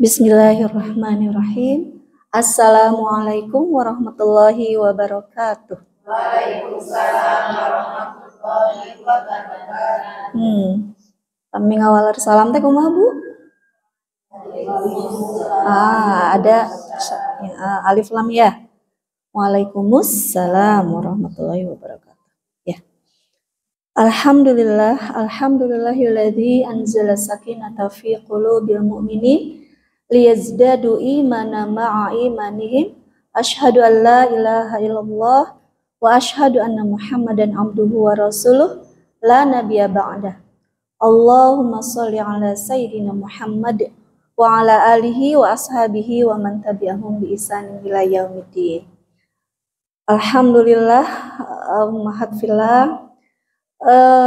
Bismillahirrahmanirrahim. Assalamualaikum warahmatullahi wabarakatuh. Waalaikumsalam warahmatullahi wabarakatuh. Kami ngawal salam teh kumaha Bu? Ada alif lam ya. Waalaikumsalam warahmatullahi wabarakatuh. Ya. Alhamdulillahilladzi anzala sakinata fi qulubil mu'minin liyazdadu imana ma'a imanihim. Asyhadu an la ilaha illallah wa asyhadu anna Muhammadan abduhu wa rasuluh la nabiyya ba'dah. Allahumma sholli ala sayyidina Muhammad wa ala alihi wa ashabihi wa man tabi'ahum bi ihsanin ila yaumiddin. Alhamdulillah, mahadfillah,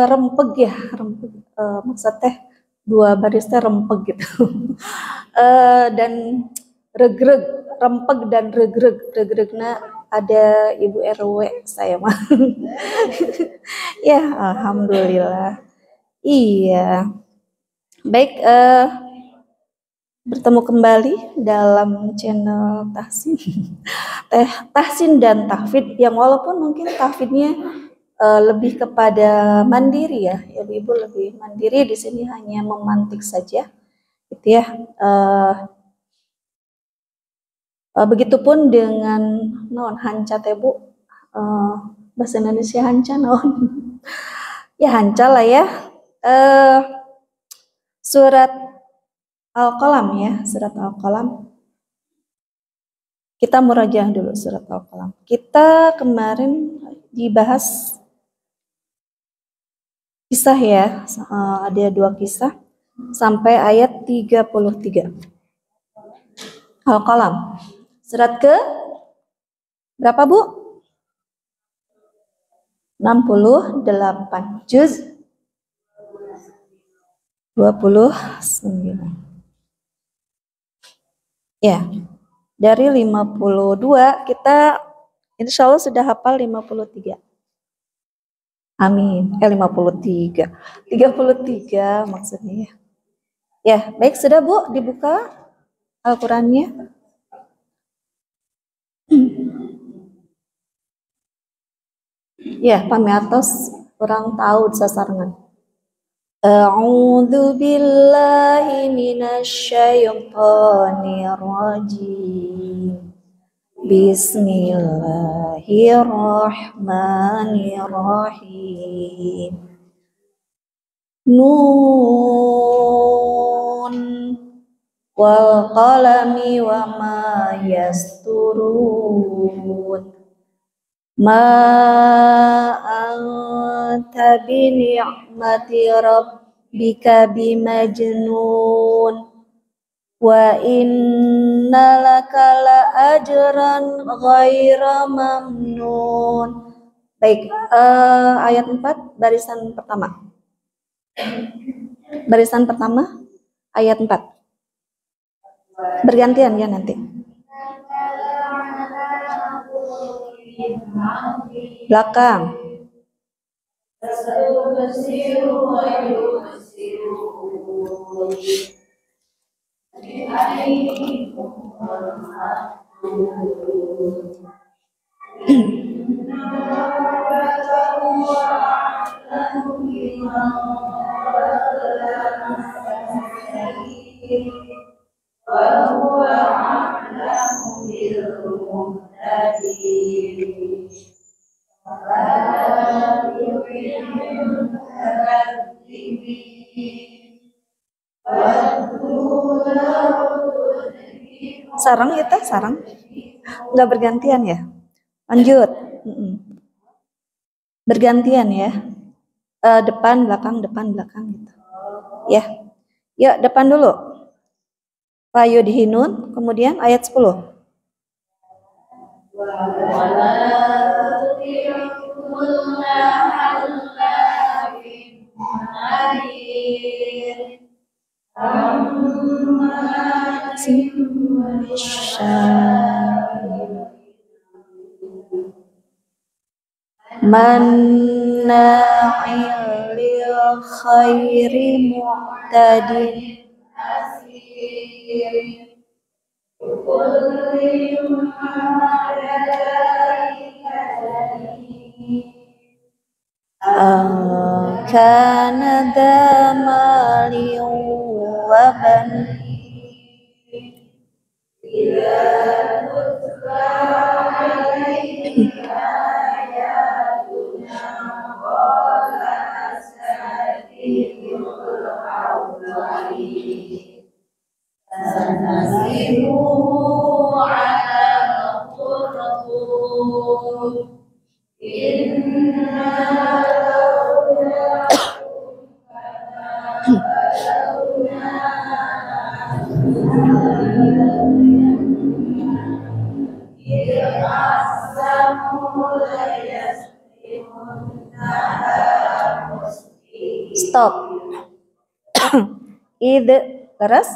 rempeg ya, maksud teh dua baris teh rempeg gitu. Dan regreg, rempeg dan regregna ada Ibu RW saya mah. Ya, alhamdulillah. Iya. Baik, bertemu kembali dalam channel Tahsin dan Tahfidz yang walaupun mungkin tahfidnya lebih kepada mandiri ya, ibu-ibu lebih mandiri, di sini hanya memantik saja, gitu ya. Begitupun dengan naon hanca teh Bu, bahasa Indonesia hanca naon? Ya hanca lah ya. Surat Al-Qalam ya, surat Al-Qalam. Kita murajaah dulu surat Al-Qalam. Kita kemarin dibahas kisah ya, ada 2 kisah sampai ayat 33. Al-Qalam. Surat ke berapa Bu? 68. Juz 29. Ya, dari 52 kita insya Allah sudah hafal 53. Amin. 53. 33 maksudnya. Ya, baik sudah Bu, dibuka Al-Qur'annya. Ya, pamiatos kurang tahu sasarangan. A'udzu billahi minasyaitonir rajim. Bismillahirrahmanirrahim. Nun wal qalami wa ma yasturun. Ma anta bi ni'mati rabbika bimajnun wa inna laka la ajran ghaira mamnun. Baik, ayat 4 barisan pertama. Barisan pertama ayat 4. Bergantian ya nanti. Belakang. Sarang ya teh, sarang nggak bergantian ya, lanjut. Bergantian ya, depan belakang gitu ya. Ya, depan dulu Fayudhinun, kemudian ayat 10. Manna'il lil khairi mu'tadin kana dza malin wa banin Stop. Ide terus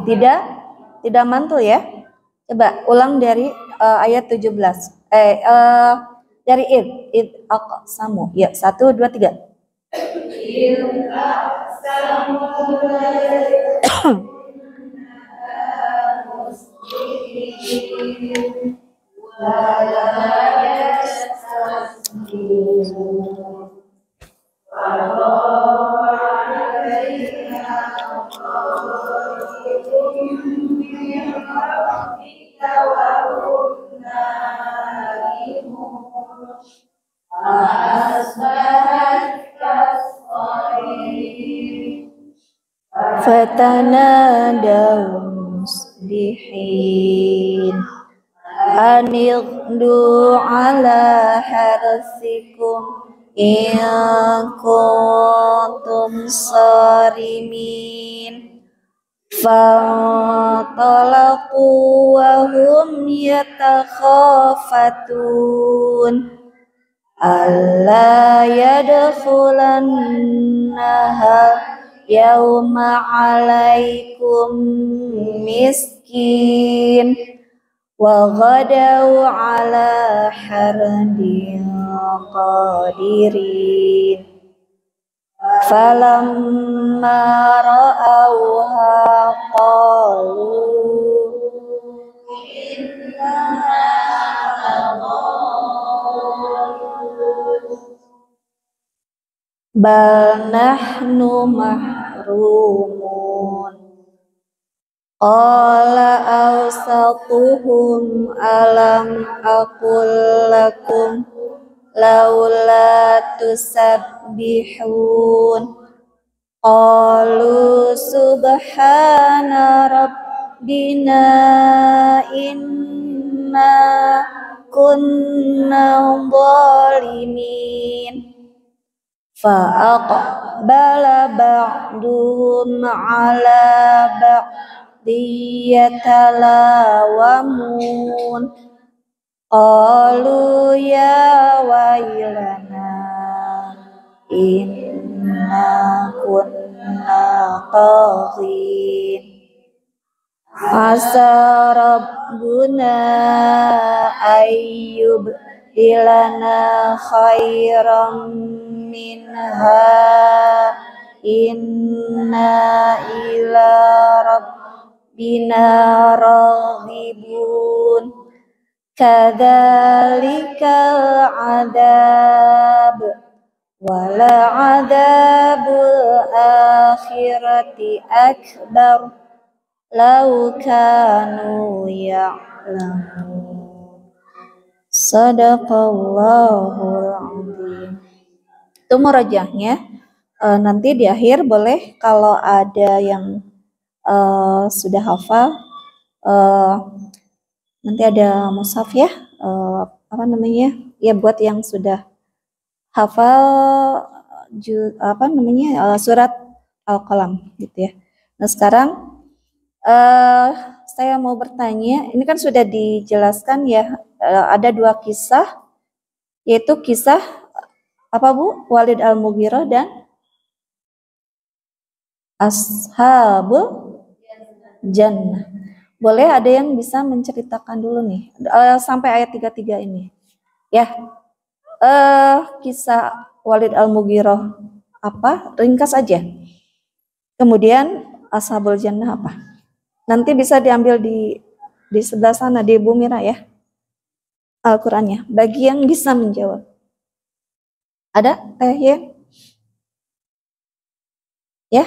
tidak mantul ya. Coba ulang dari ayat 17. Dari id aqsamu. Ya, 1 2 3. Fatanadaw musbihin anighdu ala harsikum in kuntum sarimin fantalaqu wa hum yatakhafatun alla yadkhulannaha yauma alaikum miskin wa ghadaw ala hardin qadirin falamma ra'awha qalu bal nahnu mahrumun qala awsatuhum alam aqul lakum laula tusabbihun qalu subhana rabbina inna kunna dhalimin fa'aqbala ba'duhum 'ala ba'di yatalawamun qalu ya wailana inna kunna taghin asa rabbuna ayyub ilana khairam minha inna ila rabbina raghibun kadzalikal adab wala adabul akhirati akbar law kanu ya'lamun. Sadaqallahul azim. Itu murajahnya. Nanti di akhir boleh kalau ada yang sudah hafal, nanti ada mushaf ya, ya buat yang sudah hafal surat Al-Qalam gitu ya. Nah sekarang saya mau bertanya, ini kan sudah dijelaskan ya, ada 2 kisah, yaitu kisah apa Bu? Walid Al-Mughirah dan Ashabul Jannah. Boleh ada yang bisa menceritakan dulu nih sampai ayat 33 ini. Ya. Kisah Walid Al-Mughirah apa? Ringkas aja. Kemudian ashabul jannah apa? Nanti bisa diambil di sebelah sana di Bu Mira ya. Al-Qur'annya. Bagi yang bisa menjawab. Ada? Ya?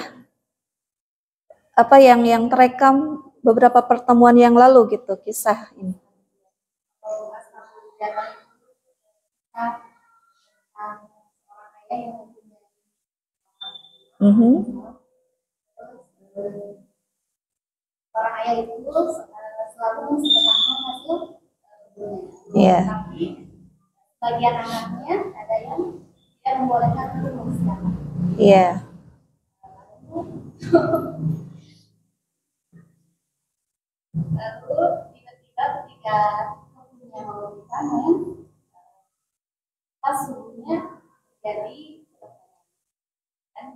Apa yang terekam beberapa pertemuan yang lalu gitu kisah ini. Orang ayah itu selalu mensedekahkan hasil Iya. bagian anaknya ada yang tidak membolehkan untuk mensedekahkan. Iya. Lalu tiba-tiba ketika punya mau dipanen, pas suhunya jadi dan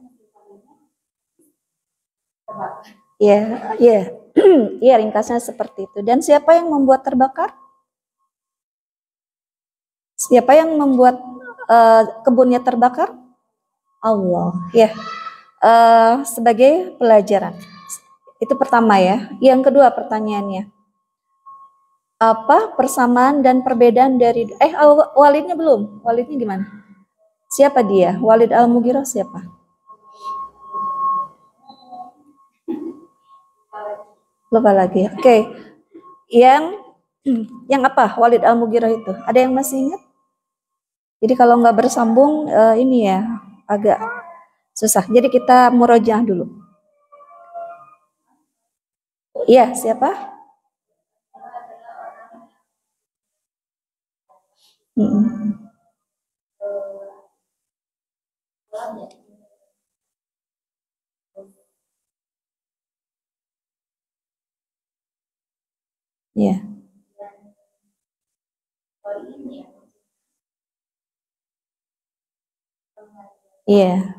terbakar. Iya, iya. Iya, ringkasnya seperti itu. Dan siapa yang membuat terbakar? Siapa yang membuat kebunnya terbakar? Allah. Ya. Sebagai pelajaran. Itu pertama ya. Yang kedua pertanyaannya. Apa persamaan dan perbedaan dari Walidnya belum? Walidnya gimana? Siapa dia? Walid Al-Mughirah siapa? Lupa lagi. Oke. Yang apa? Walid Al-Mughirah itu. Ada yang masih ingat? Jadi kalau nggak bersambung ini ya agak susah. Jadi kita murojaah dulu. Iya, siapa? Iya. Iya.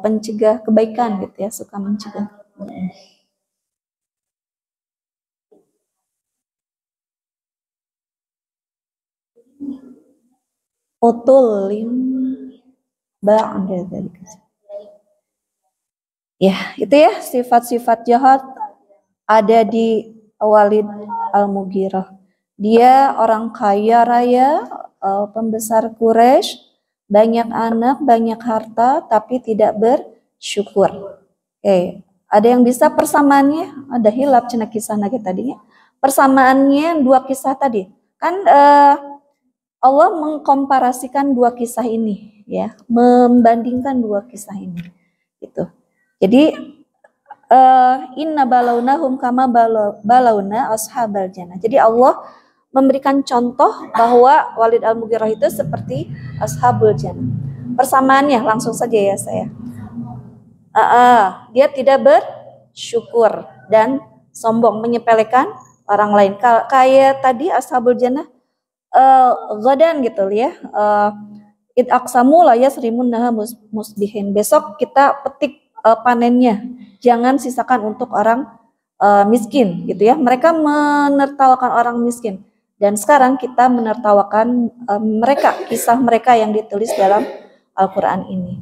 Pencegah kebaikan gitu ya, suka mencegah. Utulim ba'da dzalika. Ya, itu ya sifat-sifat jahat ada di Walid Al-Mughirah. Dia orang kaya raya, pembesar Quraisy, banyak anak, banyak harta, tapi tidak bersyukur. Oke, ada yang bisa persamaannya? Ada hilap cina kisah nage tadinya. Persamaannya dua kisah tadi. Kan Allah mengkomparasikan dua kisah ini, ya, membandingkan dua kisah ini, gitu. Jadi inna balaunahum kama balauna ashabal jannah. Jadi Allah memberikan contoh bahwa Walid Al-Mughirah itu seperti ashabul jannah. Persamaannya langsung saja ya saya. Dia tidak bersyukur dan sombong, menyepelekan orang lain. Kayak tadi ashabul jannah gadan gitu ya. Id aqsamu la yasrimunnaha musbihin. Besok kita petik panennya. Jangan sisakan untuk orang miskin gitu ya. Mereka menertawakan orang miskin. Dan sekarang kita menertawakan mereka, kisah mereka yang ditulis dalam Al-Quran ini.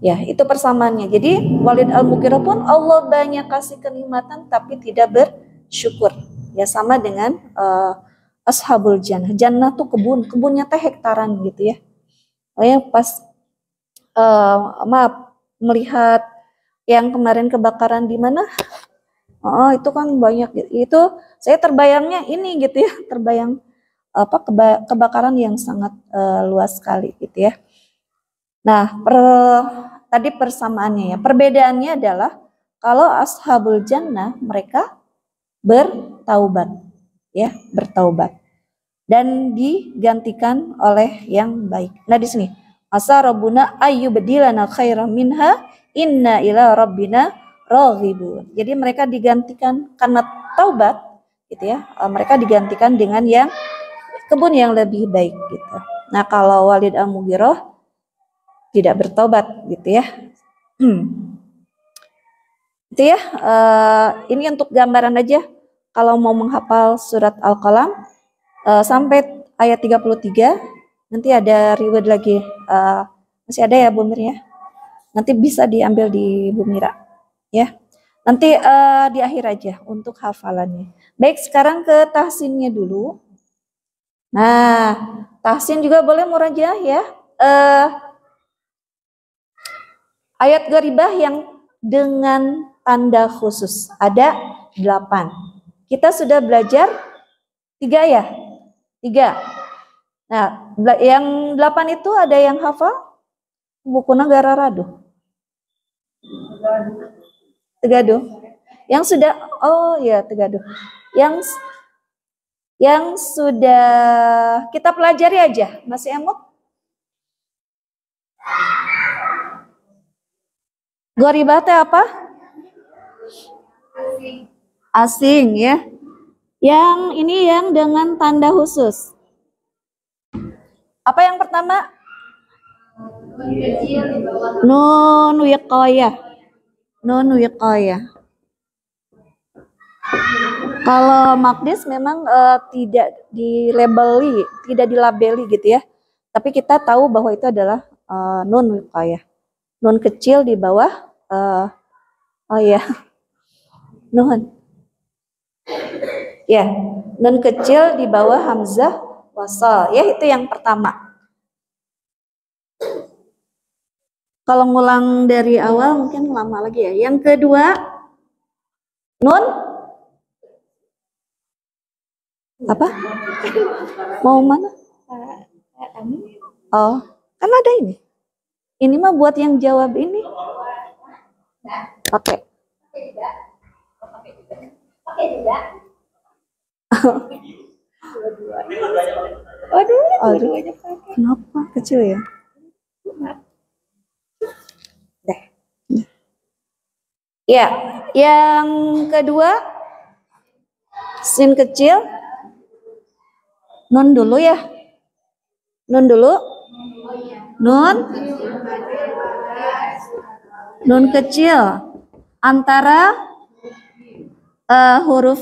Ya, itu persamaannya. Jadi Walid Al-Mughirah pun Allah banyak kasih kenikmatan tapi tidak bersyukur. Ya, sama dengan ashabul jannah. Jannah tuh kebunnya teh hektaran gitu ya. Pas melihat yang kemarin kebakaran di mana? Oh, itu kan banyak gitu. Itu saya terbayangnya ini gitu ya, terbayang kebakaran yang sangat luas sekali gitu ya. Nah, tadi persamaannya ya. Perbedaannya adalah kalau ashabul jannah mereka bertaubat ya, bertaubat dan digantikan oleh yang baik. Nah, di sini asa rabbuna ayyubdilana khairan minha inna ila rabbina raghibun. Jadi mereka digantikan karena taubat gitu ya. Mereka digantikan dengan yang kebun yang lebih baik gitu. Nah, kalau Walid Al-Mughirah tidak bertobat gitu ya. Itu ya, ini untuk gambaran aja. Kalau mau menghafal surat Al-Qalam sampai ayat 33 Nanti ada reward lagi. Masih ada ya Bu Mir ya? Nanti bisa diambil di Bu Mira ya. Nanti di akhir aja untuk hafalannya. Baik, sekarang ke tahsinnya dulu. Nah, tahsin juga boleh murajaah ya. Ayat gharibah yang dengan tanda khusus ada 8. Kita sudah belajar 3 ya? 3. Nah, yang 8 itu ada yang hafal? Buku negara radu. Tegaduh. Yang sudah, oh ya Tegaduh. Yang sudah kita pelajari aja, masih emot? Gharibah teh apa? Asing ya. Yang ini yang dengan tanda khusus. Apa yang pertama? Nun wiqayah. Nun wiqayah. Kalau makdis memang tidak dilabeli gitu ya. Tapi kita tahu bahwa itu adalah nun wiqayah. Nun kecil di bawah oh ya. Nun. Ya, nun kecil di bawah hamzah wasal. Ya, itu yang pertama. Kalau ngulang dari awal mungkin lama lagi ya. Yang kedua, nun apa? Mau mana? Oh, kan ada ini. Ini mah buat yang jawab ini. Oke. Oke juga. Aduh, kenapa kecil ya? Deh. Ya, yang kedua sin kecil, nun dulu ya. Nun dulu. Nun kecil antara huruf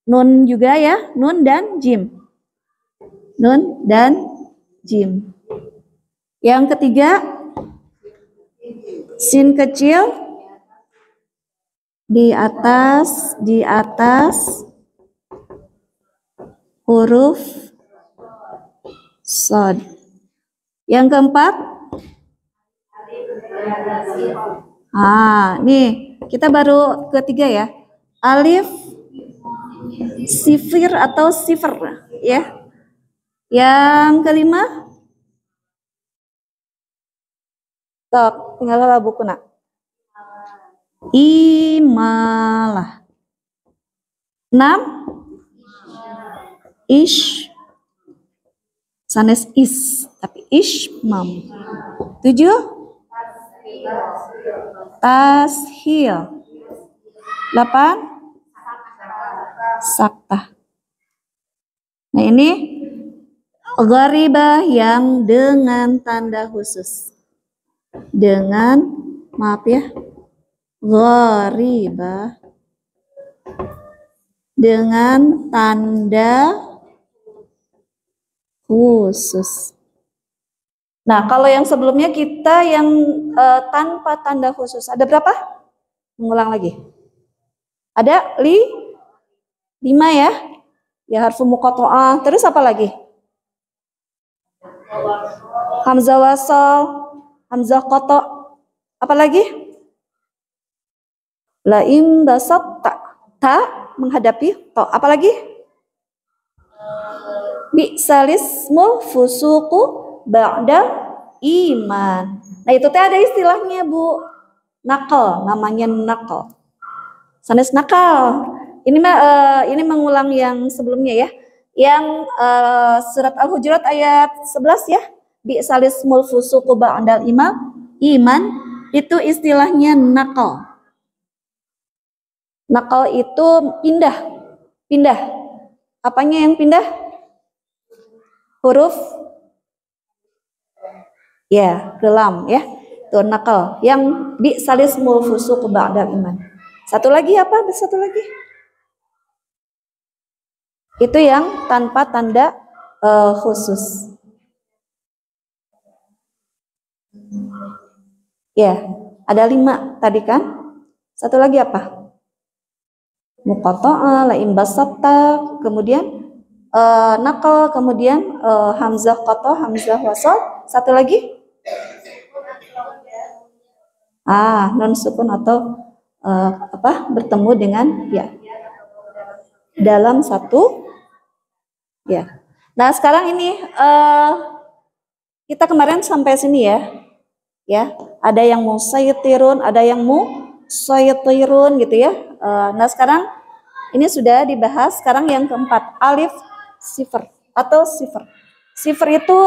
nun juga ya, nun dan jim. Nun dan jim. Yang ketiga, sin kecil di atas huruf shad. Yang keempat, nih kita baru ketiga ya, alif sifir atau sifir ya. Yang kelima, tinggal buku nak. Imalah. 6, ish, sanes is, tapi ishmam. 7, tashil. 8, saktah. Nah ini gharibah yang dengan tanda khusus. Dengan, maaf ya, gharibah dengan tanda khusus. Nah, kalau yang sebelumnya kita yang tanpa tanda khusus, ada berapa? Mengulang lagi. Ada 5 ya? Ya harfu muqatta'ah. Terus apa lagi? Hamzah wasal, hamzah qata'. Apa lagi? Laim basat ta menghadapi to. Apa lagi? Bi'salismul fusuqu ba'da iman. Nah, itu teh ada istilahnya, Bu. Nakal, namanya nakal. Sanes nakal. Ini mengulang yang sebelumnya ya. Yang surat Al-Hujurat ayat 11 ya. Bi'salismul fusuqu ba'da iman itu istilahnya nakal. Nakal itu pindah. Apanya yang pindah? Huruf ya, kelam ya. Itu nakal. Yang bi'salismul fusuq ba'da iman. Satu lagi apa? Satu lagi. Itu yang tanpa tanda khusus. Ya, ada 5 tadi kan? Satu lagi apa? Muqatta'ah, la imbasatta, kemudian nakal, kemudian hamzah qata, hamzah wasal. Satu lagi? Non sukun atau bertemu dengan ya dalam satu ya. Nah, sekarang ini kita kemarin sampai sini ya. Ya, ada yang musaytirun, ada yang musaytirun gitu ya. Nah, sekarang ini sudah dibahas. Sekarang yang keempat, alif sifar atau sifar. Sifar itu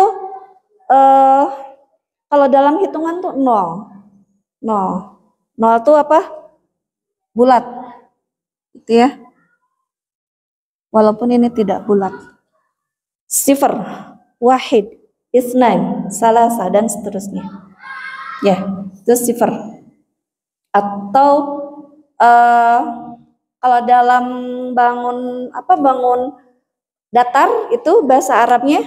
kalau dalam hitungan tuh 0. 0 itu apa? Bulat. Gitu ya. Walaupun ini tidak bulat. Sifar, wahid, isnain, salasa, dan seterusnya. Ya, itu sifar. Atau kalau dalam bangun datar itu bahasa Arabnya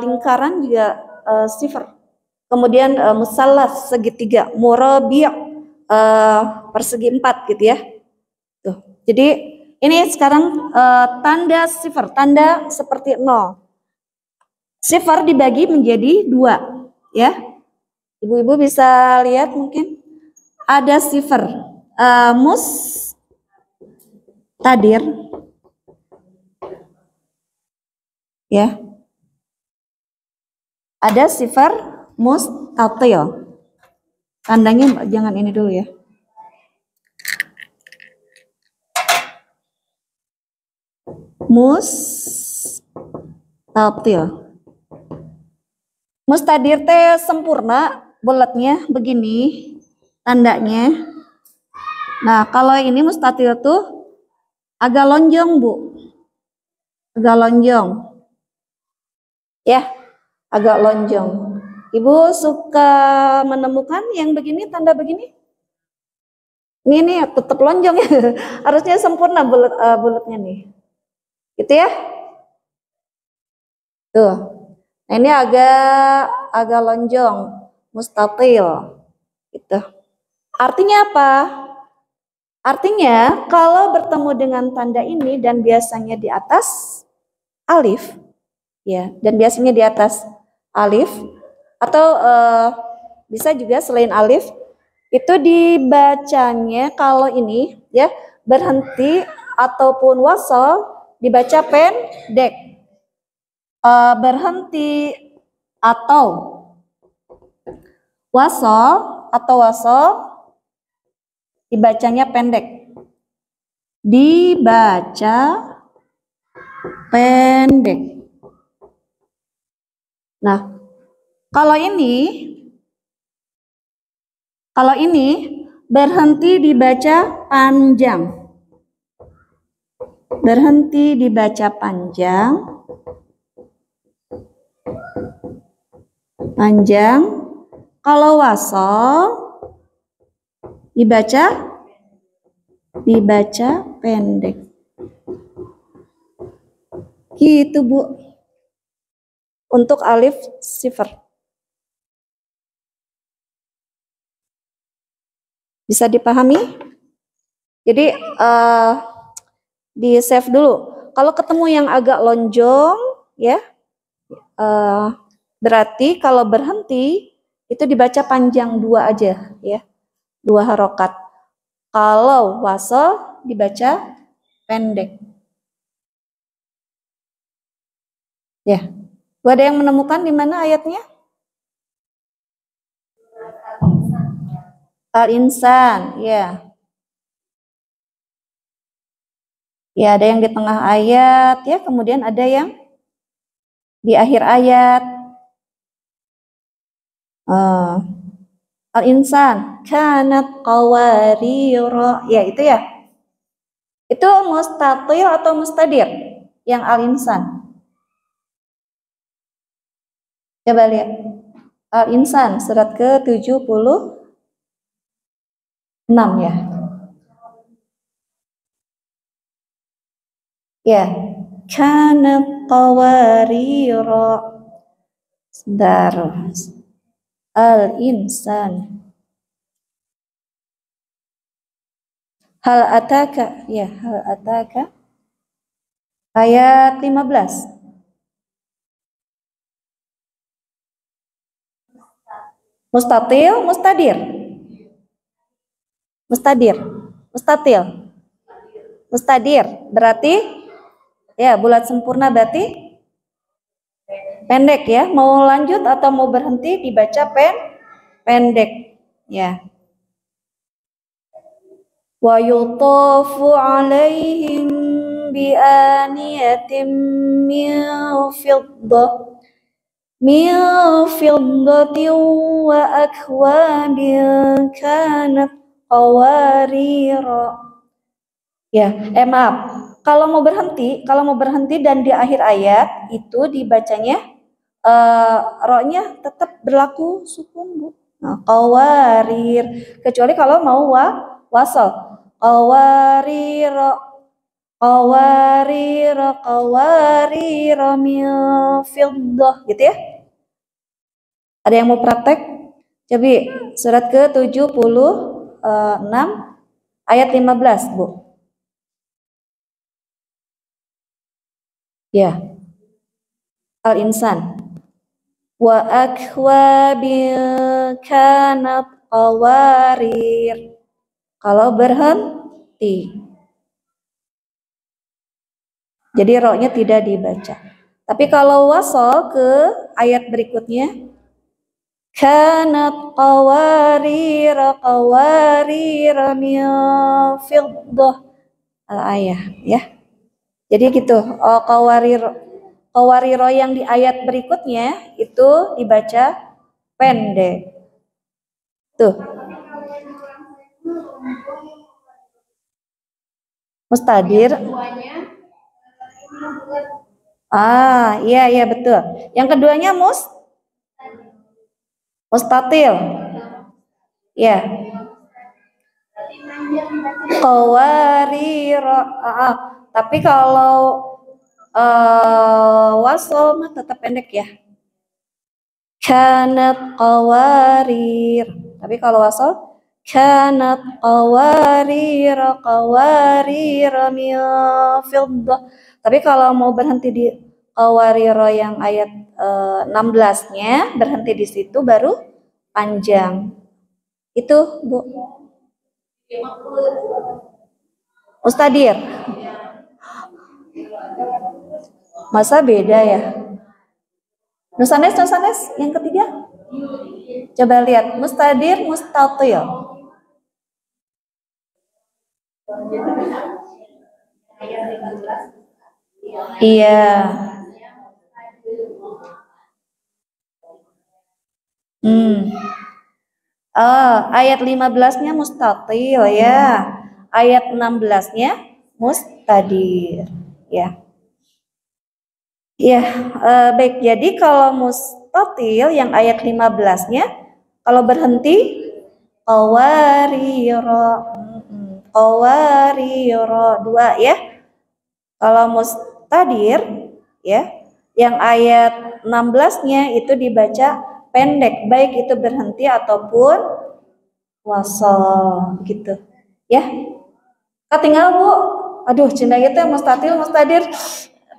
lingkaran juga sifar. Kemudian musallas segitiga, murabi' persegi 4 gitu ya. Tuh. Jadi ini sekarang tanda sifar, tanda seperti 0. Sifar dibagi menjadi 2 ya. Ibu-ibu bisa lihat mungkin ada sifar mustadir ya. Ada sifar mustatil. Tandanya jangan ini dulu ya. Mustatil. Mustadir teh sempurna, bulatnya begini tandanya. Nah, kalau ini mustatil tuh agak lonjong, Bu. Agak lonjong. Ya, agak lonjong. Ibu suka menemukan yang begini, tanda begini? Ini tetap lonjong ya. Harusnya sempurna bulatnya nih. Gitu ya? Tuh. Nah, ini agak lonjong, mustatil. Gitu. Artinya apa? Artinya kalau bertemu dengan tanda ini dan biasanya di atas alif, ya, dan biasanya di atas alif atau bisa juga selain alif, itu dibacanya kalau ini ya berhenti ataupun wasal dibaca pendek. Berhenti atau wasal dibacanya pendek. Dibaca pendek. Nah, kalau ini berhenti dibaca panjang. Berhenti dibaca panjang. Kalau wasal dibaca pendek. Gitu, Bu. Untuk alif sifar. Bisa dipahami? Jadi di save dulu. Kalau ketemu yang agak lonjong, ya, berarti kalau berhenti itu dibaca panjang 2 aja, ya, 2 harokat. Kalau wasal dibaca pendek. Ya, ada yang menemukan di mana ayatnya? Al-insan, ya. Ya, ada yang di tengah ayat, ya, kemudian ada yang di akhir ayat. Al-insan kanat qawarira, ya itu ya. Itu mustatil atau mustadir yang al-insan? Coba lihat. Al-insan surat ke-76 ya. Ya, kanat qawarira. Sebentar. Al-insan. Hal ataka, ya, hal ataka. Ayat 15. Mustatil, mustadir. Mustadir, mustatil. Mustadir, berarti ya bulat sempurna berarti pendek ya. Mau lanjut atau mau berhenti dibaca pendek ya. Wa yutafu alaihim bi aniyatin min fiddah min fiddatin wa akwabin kanat qawarira. Ya, maaf. Kalau mau berhenti dan di akhir ayat itu dibacanya ro-nya tetap berlaku sukun, Bu. Nah, qawarir. Kecuali kalau mau wasal. Qawarira, qawarira, qawarira min fiddah gitu ya. Ada yang mau praktek? Coba surat ke-76 ayat 15, Bu. Ya. Al-insan. Wa akwabin kanat qawarir. Kalau berhenti. Jadi ro-nya tidak dibaca. Tapi kalau wasal ke ayat berikutnya, kanat qawarira qawarira min fiddah al-ayah ya. Jadi gitu, qawariro yang di ayat berikutnya itu dibaca pendek. Tuh. Mustadir. Iya betul. Yang keduanya mustatil. Ya. Qawariro. Tapi kalau wasol mah tetap pendek ya. Kanat qawarir. Tapi kalau wasol kanat qawarira qawarira min fiddah. Tapi kalau mau berhenti di qawariro yang ayat 16-nya, berhenti di situ baru panjang. Itu, Bu. Mustadir. Masa beda ya? Nusanes yang ketiga. Coba lihat mustadir, mustatil. Iya. Ayat 15-nya mustatil ya. Ayat 16-nya mustadir ya. Ya, baik. Jadi kalau mustatil yang ayat 15-nya kalau berhenti qawariro 2 ya. Kalau mustadir ya, yang ayat 16-nya itu dibaca pendek, baik itu berhenti ataupun wasal gitu. Ya. Ketinggal, Bu. Aduh, cenah itu mustatil, mustadir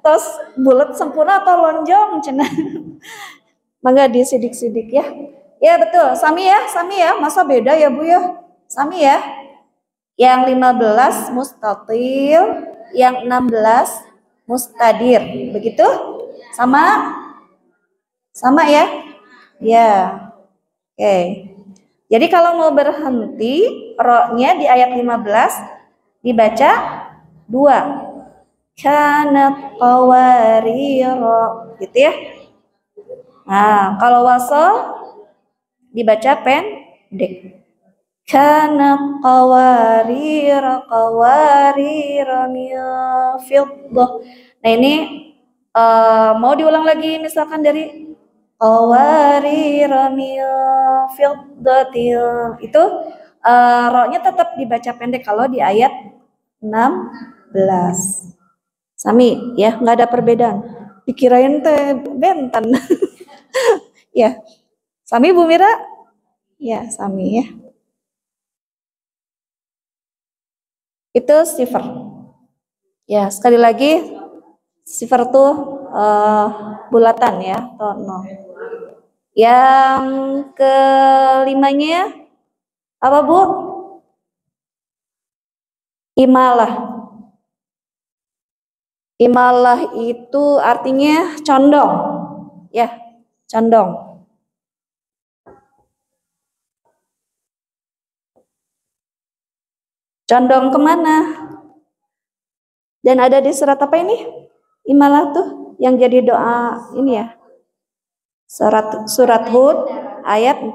tos bulat sempurna atau lonjong cenah. Mangga disidik-sidik ya. Ya betul, sami ya. Masa beda ya, Bu ya? Sami ya. Yang 15 mustatil, yang 16 mustadir. Begitu? Sama? Sama ya? Ya. Oke. Jadi kalau mau berhenti, ro-nya di ayat 15 dibaca 2. Kanat qawariro gitu ya. Nah, kalau wasal dibaca pendek. Kanat qawariro min fiddah. Nah, ini mau diulang lagi misalkan dari qawariro min fiddatin. Itu ro-nya tetap dibaca pendek kalau di ayat 16. Sami ya, nggak ada perbedaan. Dikirain teh bentan. Ya. Sami Bu Mira? Ya, sami ya. Itu sifar. Ya, sekali lagi sifar tuh bulatan ya, atau nol. Yang kelimanya apa, Bu? Imalah. Imalah itu artinya condong. Ya, condong. Condong kemana? Dan ada di surat apa ini? Imalah tuh yang jadi doa ini ya. Surat Hud ayat 41.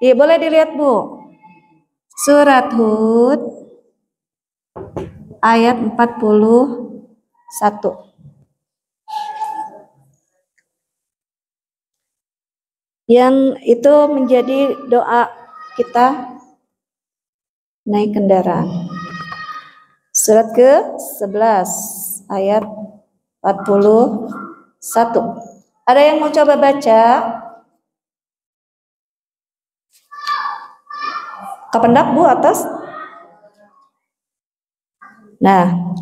Iya, boleh dilihat, Bu. Surat Hud ayat 41. Yang itu menjadi doa kita naik kendaraan. Surat ke-11 ayat 41. Ada yang mau coba baca? Kependak, Bu, atas. Nah,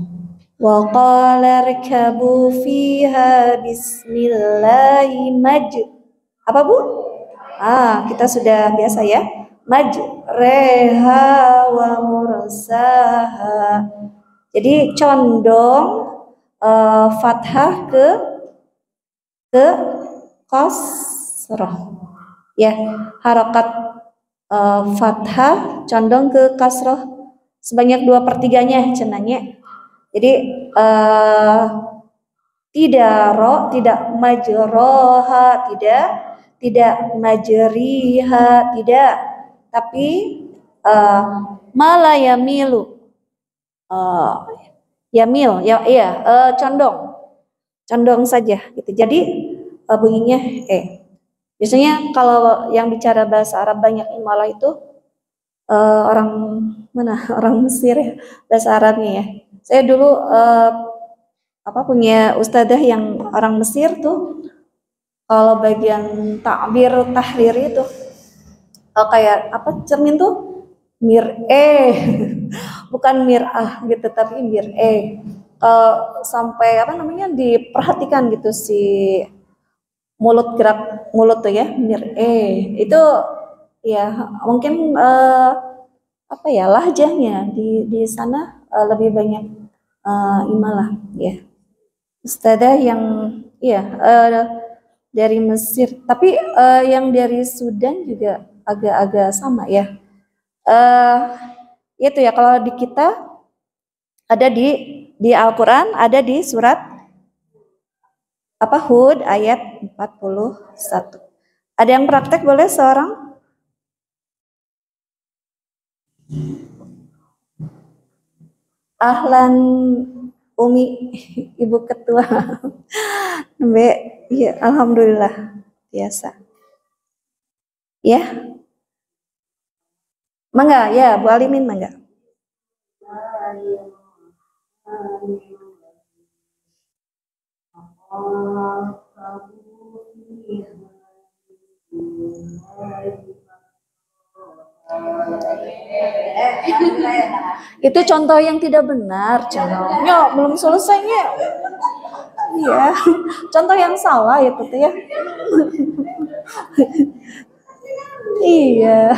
wa qala rkabu fiha bismillahi apa, Bu? Kita sudah biasa ya. Majreha wa mursaha. Jadi condong fathah ke kasrah. Ya, harokat fathah condong ke kasrah sebanyak 2/3-nya cenanya. Jadi tidak ro, tidak majroha, tidak majriha, tidak, tapi malayamilu, yamil, ya iya, condong saja gitu. Jadi bunyinya Biasanya kalau yang bicara bahasa Arab banyak imalah itu orang mana? Orang Mesir ya, bahasa Arabnya ya. Saya dulu punya ustadzah yang orang Mesir tuh, kalau bagian takbir tahrir itu kayak apa cermin tuh bukan mir'ah gitu, tapi sampai diperhatikan gitu si gerak mulut tuh ya, itu ya mungkin lahjahnya di sana lebih banyak imalah ya. Ustadzah yang dari Mesir, tapi yang dari Sudan juga agak-agak sama ya. Itu ya, kalau di kita ada di Al-Quran, ada di surat Hud ayat 41. Ada yang praktek boleh seorang? Ahlan Umi, Ibu Ketua. Ya, alhamdulillah biasa. Ya. Mangga ya, Bu Alimin mangga. Itu contoh yang tidak benar, channelnya belum selesainya. Iya, contoh yang salah ya tuh ya. Iya.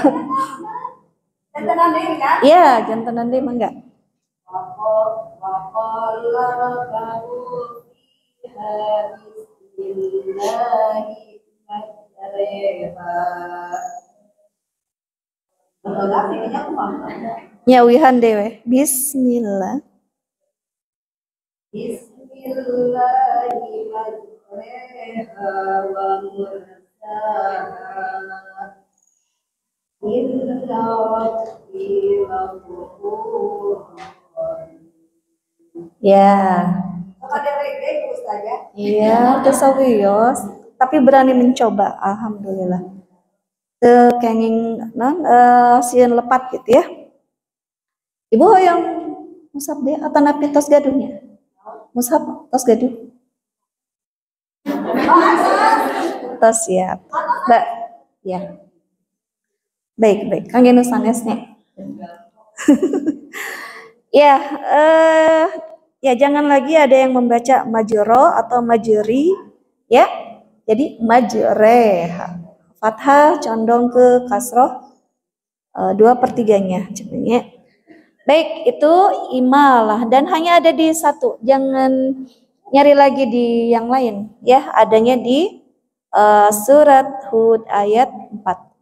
Iya, jantan nanti mangga. Nyawihan dewe. Bismillah. Ya. Iya, tasawiyos, tapi berani mencoba, alhamdulillah. Kenging sieun lepat gitu ya. Ibu yang musab deh atau napi tos gaduhnya? Musab tos gaduh. Tos ya. Mbak, ya. Baik. Kangge nu sanesnya. Ya, ya jangan lagi ada yang membaca majro atau majri, ya. Jadi majre, fathah condong ke kasroh 2/3-nya. Baik, itu imalah dan hanya ada di satu. Jangan nyari lagi di yang lain, ya. Adanya di surat Hud ayat 4.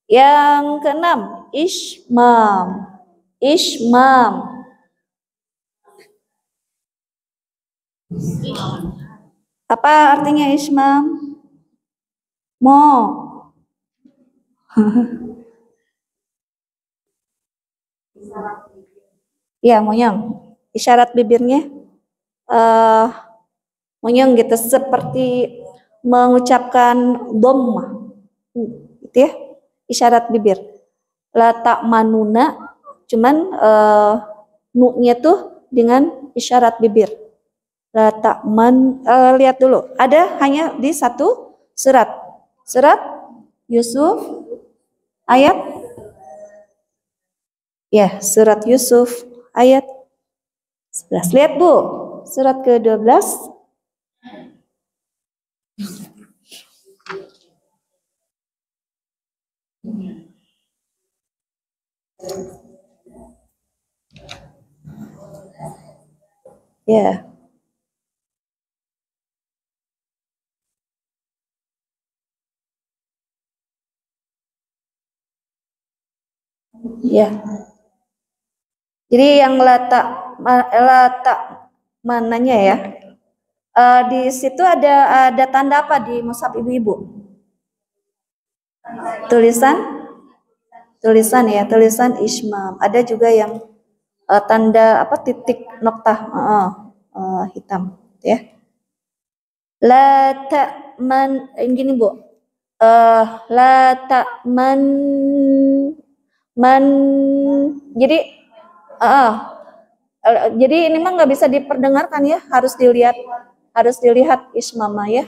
Yang keenam, ismam. Ismam. Apa artinya ismam? Mo. Ya, monyong. Isyarat bibirnya monyong gitu, seperti mengucapkan dhamma. Gitu ya. Isyarat bibir. La tak manuna, cuman nu-nya tuh dengan isyarat bibir. La tak man, lihat dulu. Ada hanya di satu surat. Surat Yusuf ayat, ya, surat Yusuf ayat 11. Lihat Bu, surat ke-12. Ya. Ya. Jadi yang letak mananya ya. Di situ ada tanda apa di mushaf ibu-ibu? Tulisan ya, tulisan ismam. Ada juga yang tanda apa, titik noktah hitam ya. La ta'man, gini Bu. La ta'man man. Jadi jadi ini mah nggak bisa diperdengarkan ya, harus dilihat ismama ya.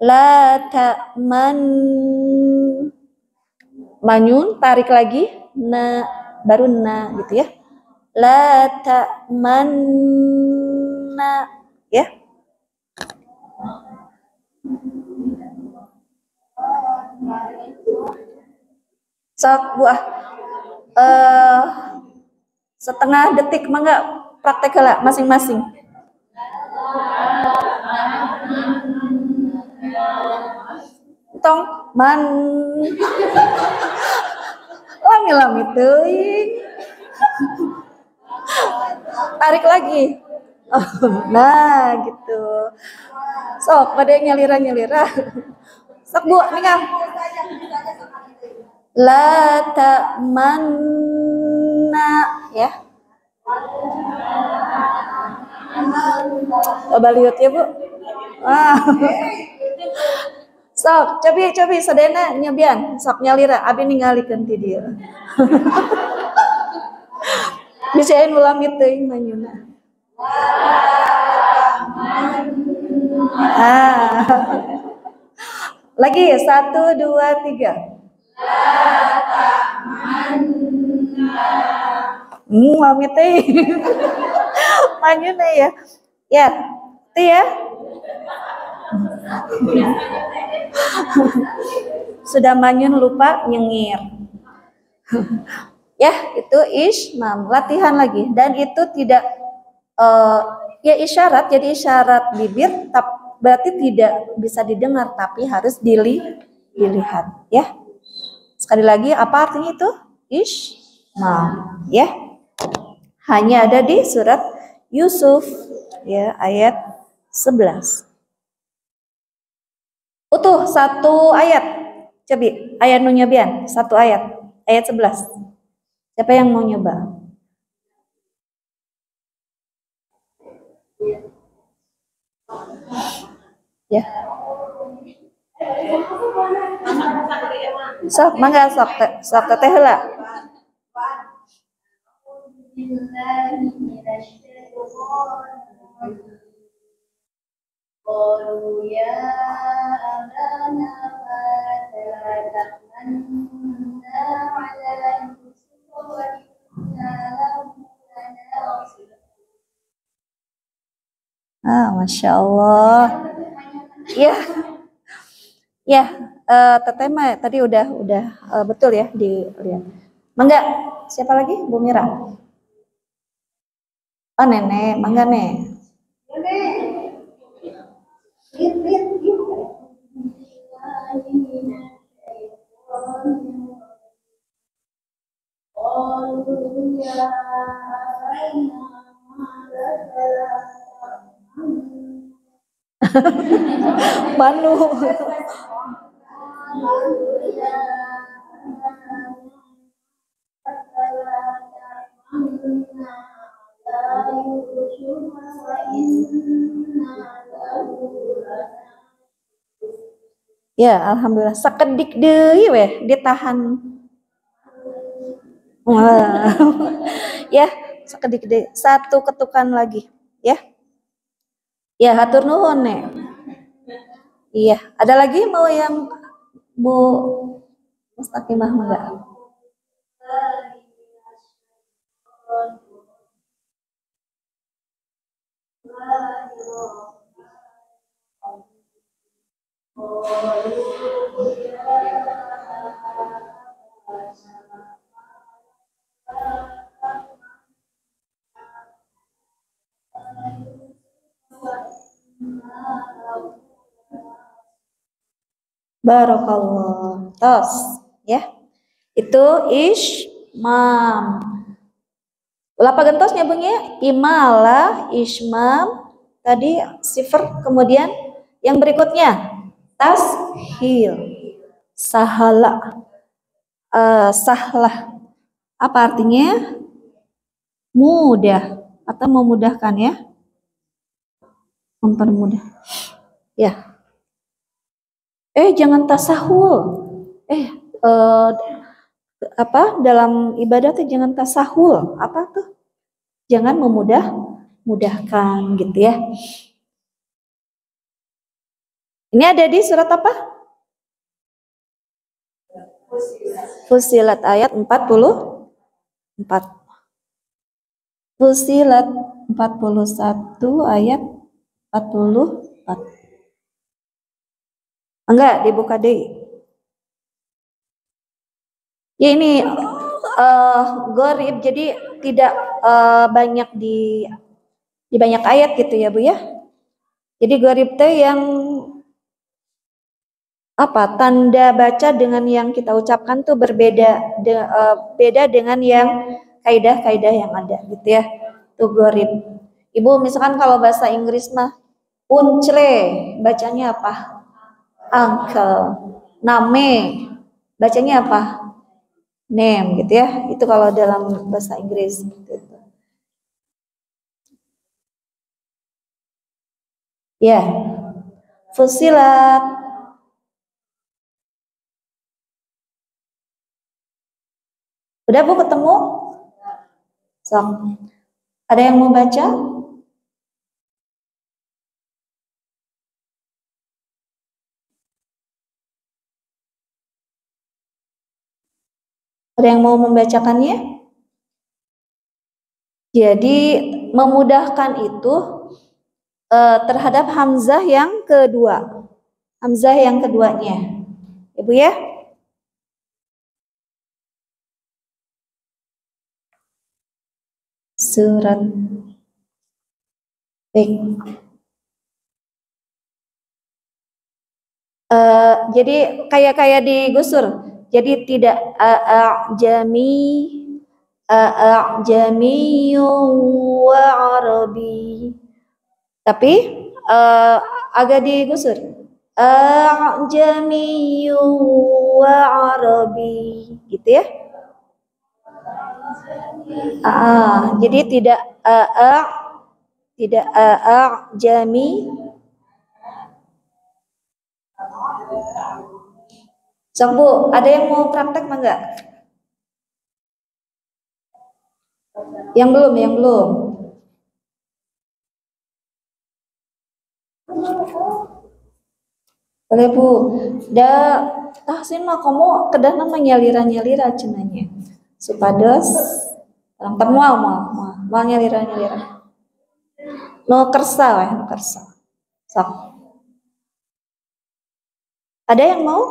La ta'man, manyun, tarik lagi, na, baru na gitu ya. La ta'manna ya. Sok buah setengah detik mangga praktek lah masing-masing. Tong man lami teuing. Tarik lagi. Nah, gitu. Sok pada nyelira. Sok Bu, ningal. La ta'manna ya. Baliut ya Bu. Sok, cobi sadena nyobian, sok nyalira abi ningalikeun ti dieu. Bisain ulang teuing manyuna. Lagi 1 2 3. Lami teuing. Manyuna ya. Ya, itu ya. Sudah manyun lupa nyengir. Ya, itu ismam, latihan lagi. Dan itu tidak ya isyarat, jadi isyarat bibir, berarti tidak bisa didengar, tapi harus dilihat ya. Sekali lagi, apa artinya itu? Ismam ya. Hanya ada di surat Yusuf ya, ayat 11. Utuh satu ayat. Cobi ayat nu nyobian, satu ayat 11. Siapa yang mau nyoba? Ya. Sok mangga sok teh heula. قالوا يا أبانا لا تأمنا على يوسف وإنا له لناصحون. Masya Allah. Ya, ya, Teteh mah tadi udah betul ya dilihat. Mangga, siapa lagi? Bu Mira. Oh nenek, mangga nek. Manu. Ya, alhamdulillah sakedik deui weh ditahan. Wah. Ya, sakedik deui. Satu ketukan lagi, ya. Ya, hatur nuhun nek. Iya, ada lagi mau yang Bu Mustaqimah enggak? Barakallah. Tos, ya. Itu ismam. Lapa gentosnya Bung ya? Imalah, ismam, tadi sifar, kemudian yang berikutnya tashil, sahala, sahlah. Apa artinya? Mudah atau memudahkan ya? Mempermudah. Ya. Jangan tasahul. Apa dalam ibadah tuh jangan tasahul. Apa tuh? Jangan mudahkan gitu ya. Ini ada di surat apa? Fusilat ayat 44. Fusilat 41 ayat 44. Enggak, dibuka deh. Ya ini gorib, jadi tidak banyak di banyak ayat gitu ya Bu ya. Jadi gorib teh yang apa, tanda baca dengan yang kita ucapkan tuh berbeda, beda dengan yang kaidah-kaidah yang ada gitu ya. Tuh gorib. Ibu misalkan kalau bahasa Inggris mah uncle, bacanya apa? Uncle. Name, bacanya apa? Name gitu ya. Itu kalau dalam bahasa Inggris gitu. Ya. Fusilat. Udah Bu ketemu? Sok. Ada yang mau baca? Ada yang mau membacakannya? Jadi memudahkan itu terhadap hamzah yang kedua. Hamzah yang keduanya. Ibu ya? Surat. Baik. Jadi kayak digusur. Jadi tidak jamiyun wa arabi. Tapi agak digusur. Jamiyun wa arabi. Gitu ya. Jadi tidak jami. Sok Bu, ada yang mau praktek enggak? Yang belum. Boleh Bu. Da tahsin mah kamu kedahna mah nyalira-nyalira cenanya. Supados orang temual mau nyalira-nyalira. No kersa weh, no kersa. Sok. Ada yang mau?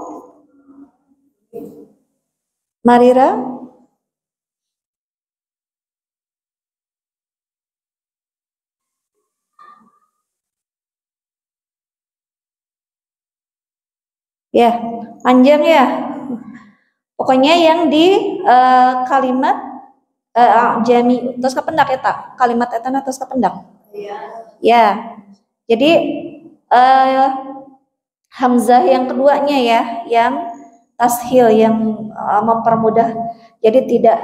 Marira? Ya, panjang ya. Pokoknya yang di kalimat jami terus kependak eta. Kalimat eta terus kependak. Ya. Jadi hamzah yang keduanya ya, yang tashil yang mempermudah. Jadi tidak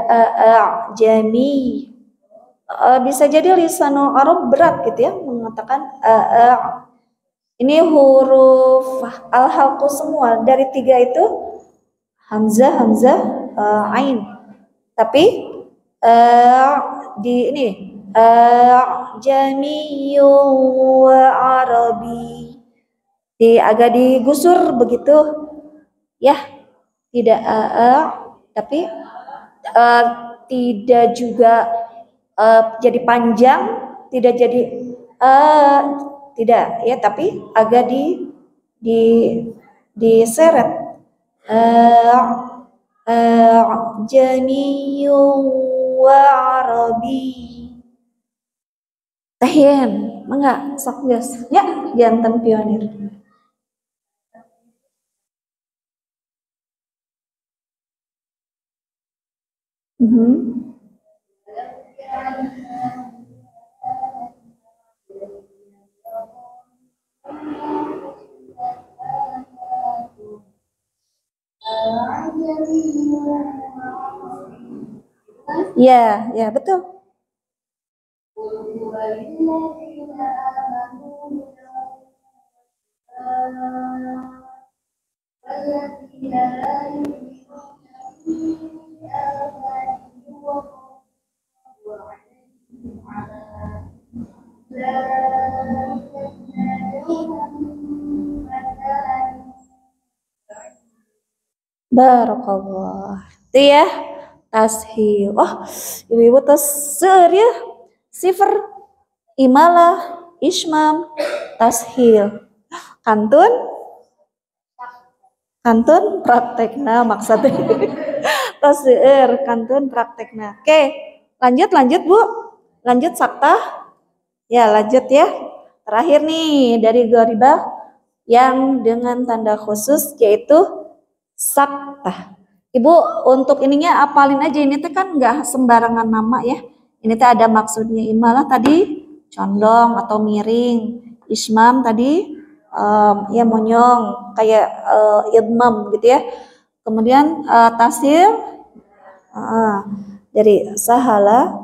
jami. Bisa jadi lisanul Arab berat gitu ya mengatakan ini huruf al-halqu semua dari 3 itu hamzah ain. Tapi di ini jami'u wa arabi agak digusur begitu ya, tidak tapi tidak juga jadi panjang, tidak jadi tidak ya, tapi agak diseret jami'u wa arabi. Tahian, mangga sok geus ya jantan pionir. Ya, ya betul. Barakallah. Itu ya tashil. Oh, ibu-ibu tasir ya. Sifar, imalah, ismam, tashil. Kantun praktekna maksudnya. Tasir, kantun praktekna. Oke, lanjut Bu. Lanjut saktah. Ya, lanjut ya. Terakhir nih dari gharibah yang dengan tanda khusus yaitu saktah. Ibu untuk ininya apalin aja, ini tuh kan nggak sembarangan nama ya. Ini tuh ada maksudnya. Imalah tadi condong atau miring. Ismam tadi ya monyong kayak idmam gitu ya. Kemudian tasir dari sahala.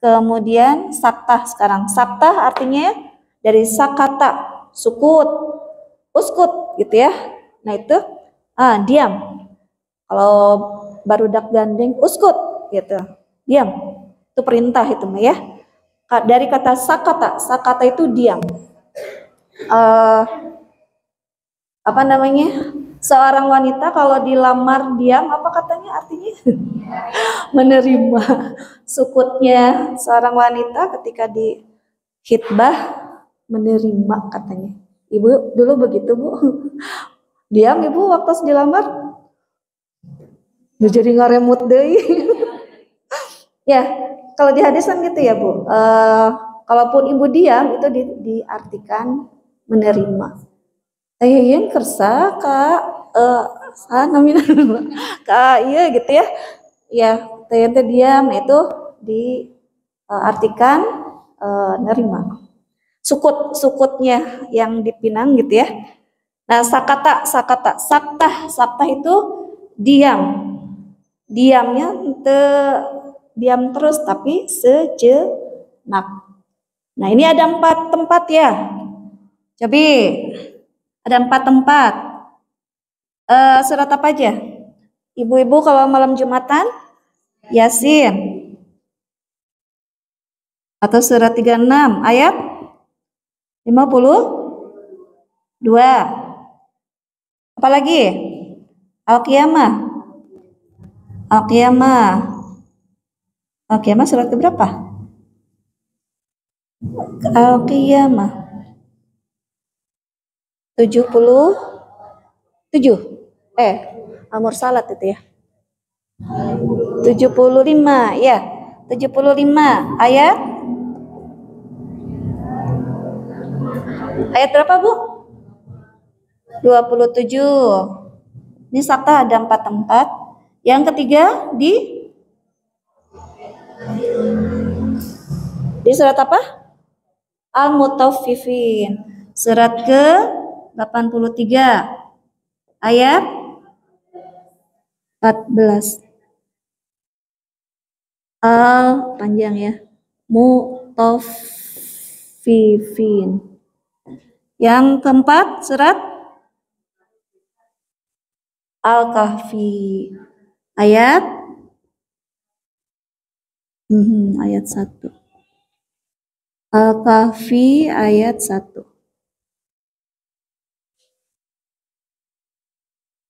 Kemudian saktah sekarang. Saktah artinya dari sakata, sukut, uskut gitu ya. Nah itu diam. Kalau barudak gandeng uskut gitu. Diam. Itu perintah itu mah ya. Dari kata sakata, sakata itu diam. Apa namanya? Seorang wanita kalau dilamar diam apa katanya artinya? Menerima. Sukutnya seorang wanita ketika di khitbah menerima katanya. Ibu dulu begitu Bu. Diam Ibu waktu dilamar. Jadi ngaremut deh. Ya, kalau di hadis kan gitu ya Bu. Kalaupun Ibu diam itu diartikan menerima. Yang kersa Kak namina Kak iya gitu ya. Ya, tayang diam itu diartikan nerima. Sukutnya yang dipinang gitu ya. Nah, saktah itu diam. Diamnya diam terus tapi sejenak. Nah, ini ada 4 tempat ya. Coba ada 4 tempat. Surat apa aja? Ibu-ibu kalau malam Jumatan Yasin. Atau surat 36 ayat 50 2. Apalagi? Al-Qiyamah. Al-Qiyamah. Al-Qiyamah surat keberapa? Al-Qiyamah 77. Al-Mursalat itu ya. 75 ya. 75 ayat berapa, Bu? 27. Ini sakta ada 4 tempat. Yang ketiga di surat apa? Al-Mutaffifin. Surat ke 83 ayat 14. Panjang ya. Mutaffifin. Yang keempat surat Al-Kahfi ayat 1. Al-Kahfi ayat 1.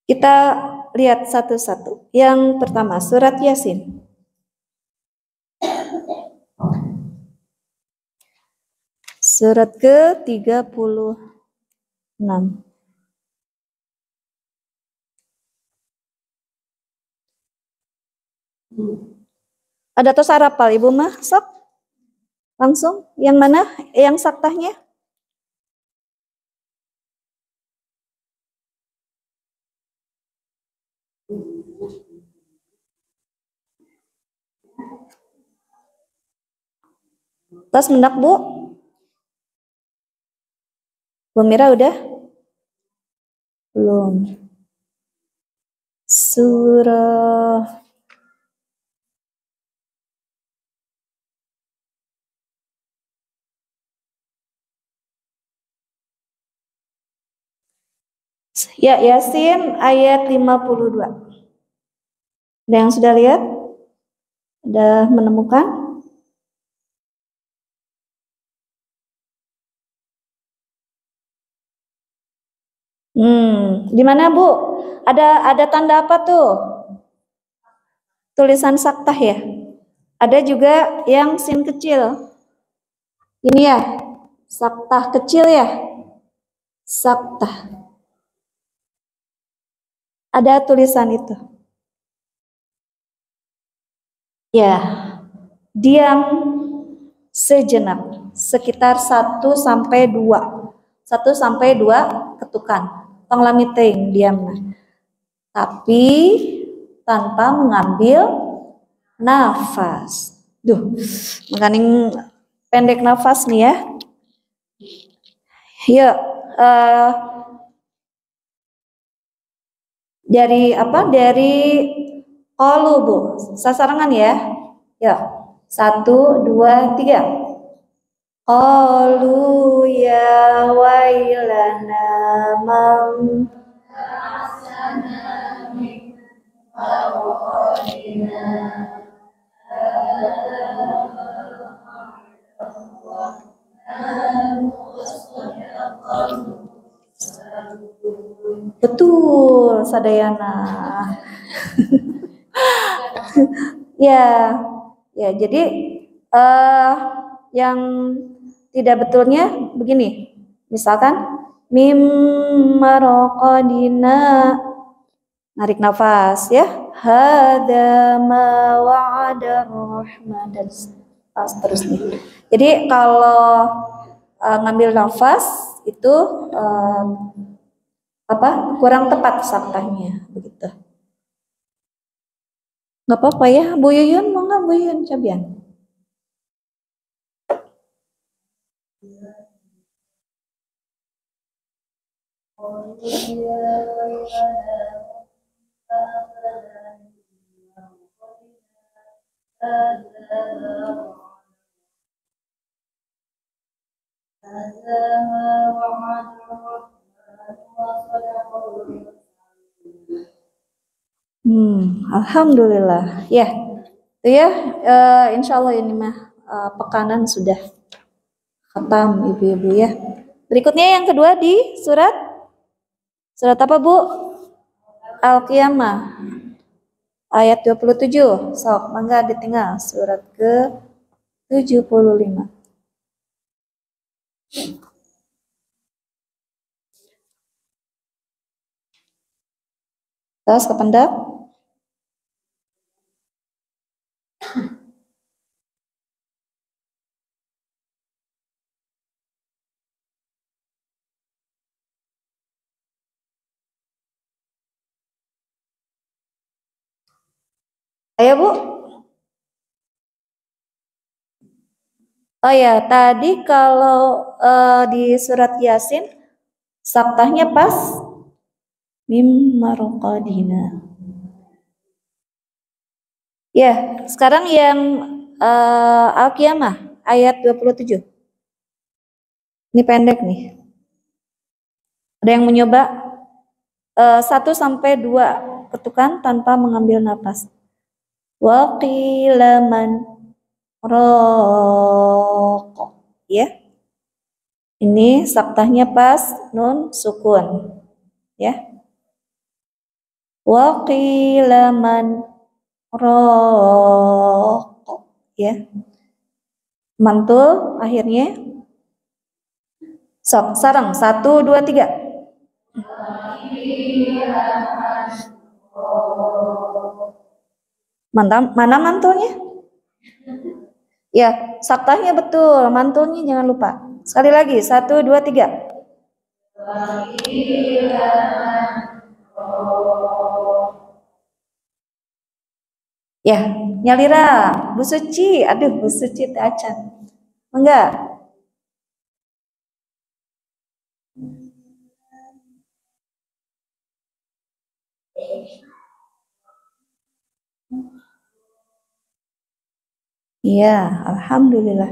Kita lihat satu-satu. Yang pertama surat Yasin. Surat ke-36. Ada tos harapal Ibu mah? Sok. Langsung. Yang mana? Yang saktahnya? Tas mendak, Bu? Bu Mira udah? Belum. Surah ya, Yasin ayat 52. Ada yang sudah lihat? Sudah menemukan? Di mana, Bu? Ada tanda apa tuh? Tulisan saktah ya? Ada juga yang sin kecil. Ini ya, saktah kecil ya? Saktah. Ada tulisan itu. Ya, diam sejenak, sekitar 1 sampai 2. 1 sampai 2 ketukan. Tong lamiting diam. Tapi tanpa mengambil nafas. Makaning pendek nafas nih ya. Yuk, dari qalu, Bu. Sasarangan ya. Yuk. 1, 2, 3. Qalu ya wailana man betul, Sadayana. Ya, jadi yang tidak betulnya begini. Misalkan mim maraqadina, narik nafas ya. Hadza ma wa'ada rahman dan seterusnya. Jadi kalau ngambil nafas itu kurang tepat saktahnya begitu. Nggak apa-apa ya, Bu Yuyun, mau nggak Bu Yuyun cabian? Alhamdulillah ya. Itu ya, insya Allah ini mah pekanan sudah khatam ibu-ibu ya. Berikutnya yang kedua di surat apa, Bu? Al-Qiyamah. Ayat 27. Sok, mangga ditinggal surat ke 75. Terus kependak. Ayo, Bu. Oh ya, tadi kalau di surat Yasin saktahnya pas mim marqadina. Ya, sekarang yang Al-Qiyamah ayat 27. Ini pendek nih. Ada yang mencoba 1 sampai 2 ketukan tanpa mengambil napas. Wa qila man raq. Ya. Ini saktahnya pas nun sukun. Ya. Wa qila man raq. Ya. Mantul akhirnya. Sok, sarang 1 2 3. Mantap, mana mantulnya? Ya, saktahnya betul, mantulnya jangan lupa. Sekali lagi, 1 2 3. Ya, nyalira, Bu Suci, aduh Bu Suci teh acan. Enggak. Iya, alhamdulillah.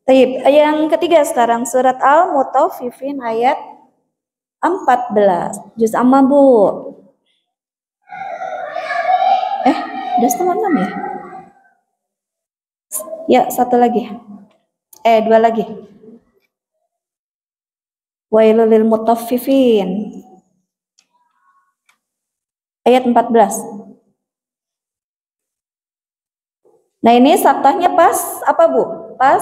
Baik, yang ketiga sekarang surat Al-Mutaffifin ayat 14. Juz amma, Bu. Udah setengah 6 ya? Ya, 1 lagi. 2 lagi. Wailul lil mutaffifin. Ayat 14. Nah, ini saktahnya pas apa, Bu? Pas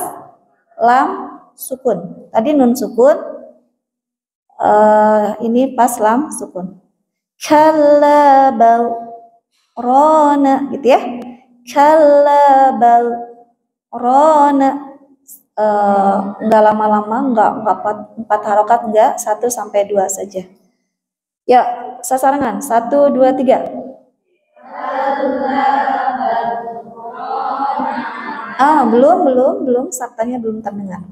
lam sukun. Tadi nun sukun. Ini pas lam sukun. Kalla bal rona gitu ya. Kalla bal rona. Enggak lama-lama, enggak 4 harokat, enggak 1 sampai 2 saja. Ya, sasarangan 1 2 3. Belum, saktanya belum terdengar.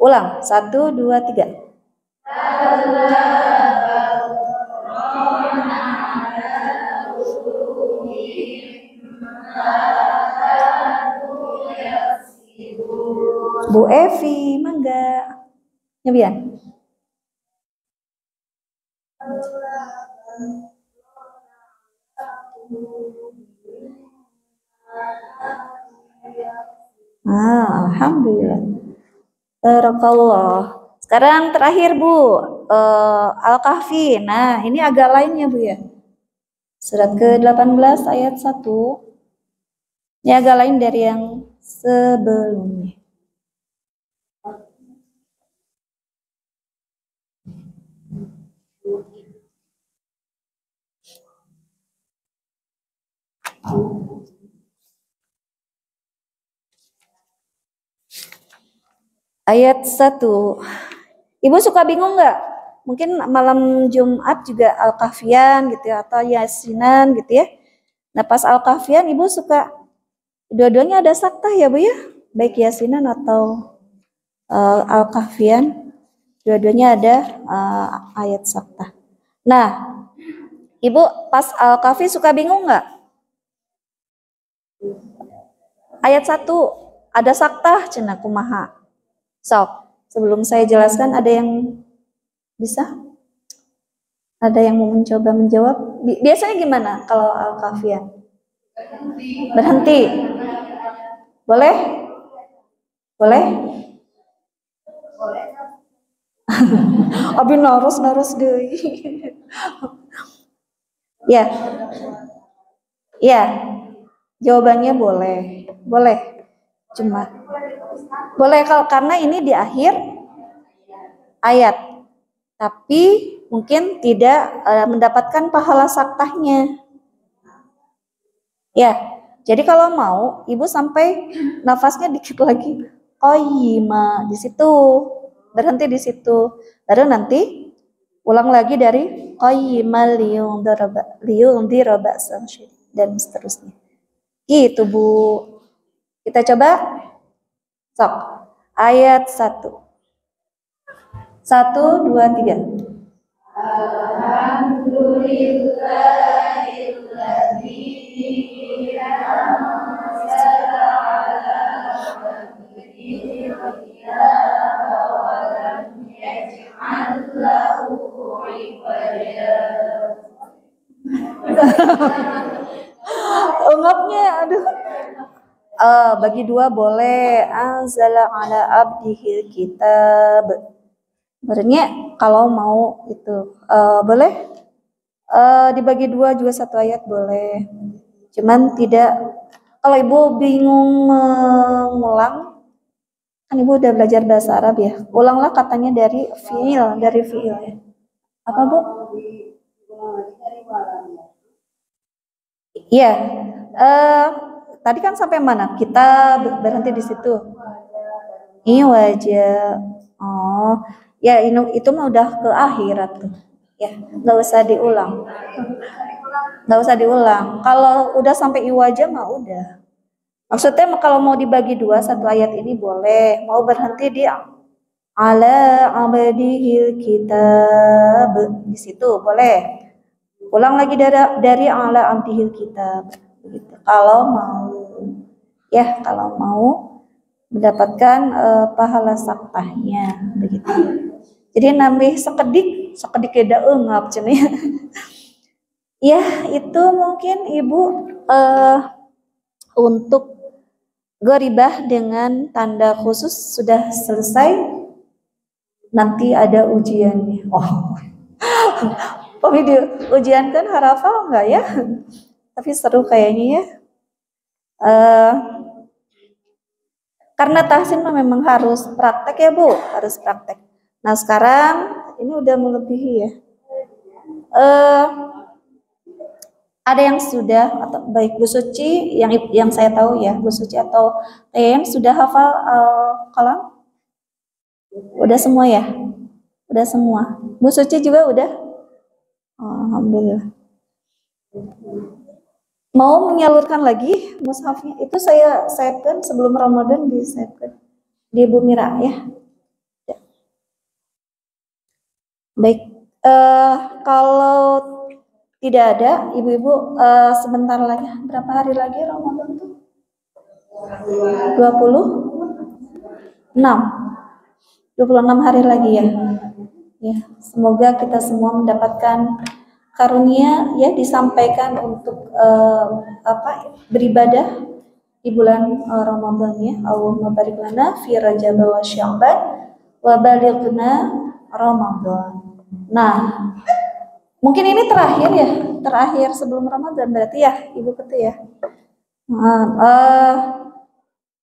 Ulang, 1 2 3. Bu Evi, mangga. Nyebian. Alhamdulillah. Barakallah. Sekarang terakhir, Bu, Al-Kahfi. Nah, ini agak lainnya, Bu ya. Surat ke-18 ayat 1. Ini agak lain dari yang sebelumnya. Ayat 1. Ibu suka bingung nggak? Mungkin malam Jumat juga Al-Kahfian gitu ya, atau Yasinan gitu ya. Nah, pas Al-Kahfian Ibu suka dua-duanya ada saktah ya, Bu ya? Baik Yasinan atau Al-Kahfian, dua-duanya ada ayat saktah. Nah, Ibu pas Al-Kahfi suka bingung nggak? Ayat 1 ada saktah cenah kumaha. Sok, sebelum saya jelaskan ada yang bisa? Ada yang mau mencoba menjawab? Biasanya gimana kalau Al-Kahfian? Berhenti. Boleh? Boleh? Abi narus deui. Ya. Ya. Jawabannya boleh. Boleh. Cuma boleh kalau karena ini di akhir ayat. Tapi mungkin tidak mendapatkan pahala saktahnya. Ya. Jadi kalau mau, Ibu sampai nafasnya dikit lagi. Qayyima di situ. Berhenti di situ. Baru nanti ulang lagi dari qayyimal liyundhira ba'san syadid dan seterusnya. Gitu, Bu. Kita coba. Sok. Ayat 1. 1, 2, 3. Ungapnya, aduh. Bagi dua boleh. Anzala ala abdihil kitab. Sebenarnya kalau mau itu boleh. Dibagi dua juga satu ayat boleh. Cuman tidak. Kalau Ibu bingung mengulang, kan Ibu udah belajar bahasa Arab ya. Ulanglah katanya dari fiil ya. Apa, Bu? Iya. Tadi kan sampai mana? Kita berhenti di situ. Ini wajah. Oh, ya itu mah udah ke akhirat tuh. Ya, nggak usah diulang. Nggak usah diulang. Kalau udah sampai iwaja mah udah. Maksudnya kalau mau dibagi dua satu ayat ini boleh. Mau berhenti di ala abadihil kitab di situ boleh. Ulang lagi dari ala abdihil kitab. Begitu. Kalau mau, ya kalau mau mendapatkan pahala saktahnya begitu. Jadi nambah sekedik beda ngap cenah. Ya, itu mungkin Ibu untuk goribah dengan tanda khusus sudah selesai. Nanti ada ujiannya. Oh. Video ujian kan harafal enggak ya? Tapi seru kayaknya ya. Karena tahsin memang harus praktek ya Bu, harus praktek. Nah sekarang ini udah melebihi ya. Ada yang sudah atau baik Bu Suci yang saya tahu ya, Bu Suci atau TM sudah hafal kalam? Udah semua ya? Udah semua. Bu Suci juga udah? Alhamdulillah. Mau menyalurkan lagi mushafnya? Itu saya savekan sebelum Ramadan di savekan di Bu Mira ya. Baik. Kalau tidak ada, ibu-ibu sebentar lagi, berapa hari lagi Ramadan tuh? 26 hari lagi ya. Ya, semoga kita semua mendapatkan karunia ya disampaikan untuk beribadah di bulan Ramadan ya. Allahumma barik lana fi Rajab wa Sya'ban wa balighna Ramadan. Nah, mungkin ini terakhir sebelum Ramadan berarti ya, Ibu Ketu ya.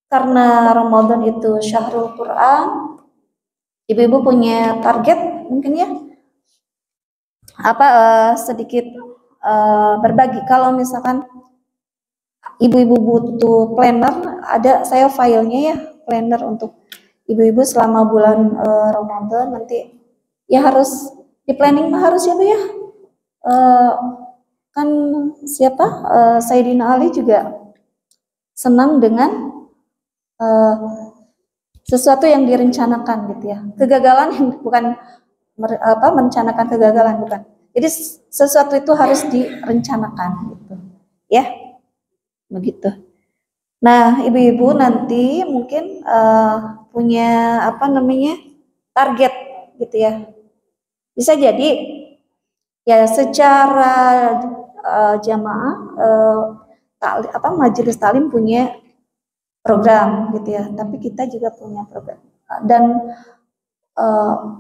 Karena Ramadan itu Syahrul Quran, ibu-ibu punya target mungkin ya, sedikit berbagi. Kalau misalkan ibu-ibu butuh planner, ada saya filenya ya, planner untuk ibu-ibu selama bulan Ramadan nanti ya harus di planning mah harus ya Bu ya. Kan siapa Sayyidina Ali juga senang dengan sesuatu yang direncanakan gitu ya. Kegagalan yang bukan merencanakan kegagalan bukan. Jadi sesuatu itu harus direncanakan gitu. Ya. Begitu. Nah, ibu-ibu nanti mungkin punya target gitu ya. Bisa jadi ya secara jamaah majelis taklim punya program gitu ya, tapi kita juga punya program dan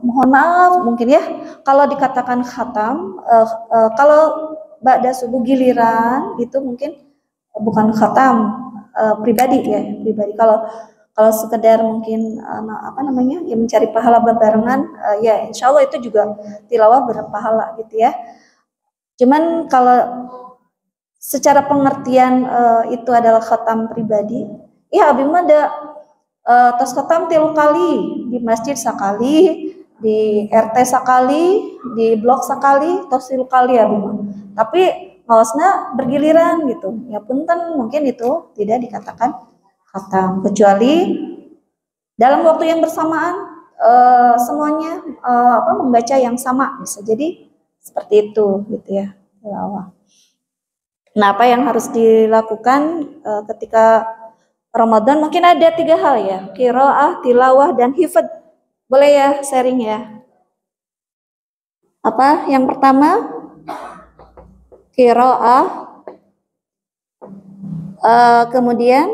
mohon maaf mungkin ya kalau dikatakan khatam, kalau ba'da subuh giliran itu mungkin bukan khatam pribadi ya, pribadi. Kalau sekedar mungkin apa namanya ya mencari pahala barengan, ya insya Allah itu juga tilawah berpahala gitu ya. Cuman kalau secara pengertian itu adalah khatam pribadi, ya abim ada tos khatam 3 kali, di masjid sekali, di RT sekali, di blok sekali, tos 3 kali abim. Tapi ngaosna bergiliran gitu. Ya punten mungkin itu tidak dikatakan khatam, kecuali dalam waktu yang bersamaan semuanya membaca yang sama, bisa jadi seperti itu gitu ya. Nah, apa yang harus dilakukan ketika Ramadan? Mungkin ada 3 hal ya, qiraah, tilawah, dan hifdz. Boleh ya sharing ya. Apa? Yang pertama qiraah, kemudian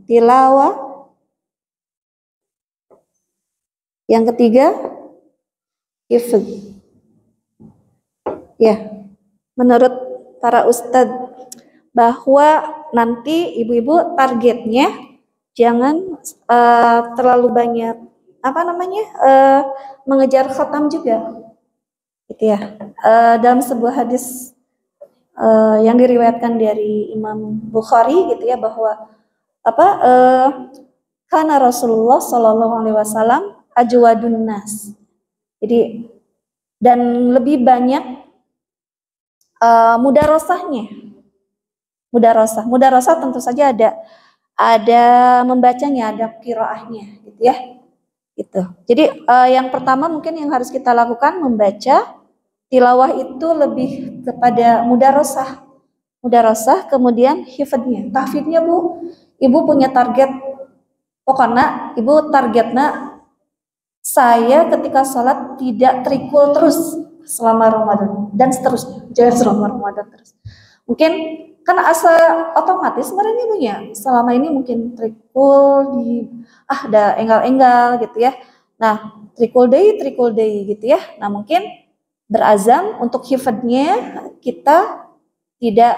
tilawah, yang ketiga hifdz. Ya, menurut para ustadz bahwa nanti ibu-ibu targetnya jangan terlalu banyak mengejar khatam juga gitu ya. Dalam sebuah hadis yang diriwayatkan dari Imam Bukhari gitu ya, bahwa karena Rasulullah Shallallahu Alaihi Wasallam ajwadun nas, jadi dan lebih banyak mudarosahnya. Mudarosah tentu saja ada membacanya, ada qiraahnya gitu ya. Gitu. Jadi yang pertama mungkin yang harus kita lakukan membaca. Tilawah itu lebih kepada mudarosah, kemudian hifdznya, tahfidnya Bu. Ibu punya target, pokoknya ibu targetnya saya ketika sholat tidak trikul terus selama Ramadan dan seterusnya, jangan selama Ramadan terus. Mungkin kan asa otomatis sebenarnya punya selama ini mungkin trikul di ada enggal-enggal gitu ya. Nah, trikul day gitu ya. Nah, mungkin berazam untuk hifadznya kita tidak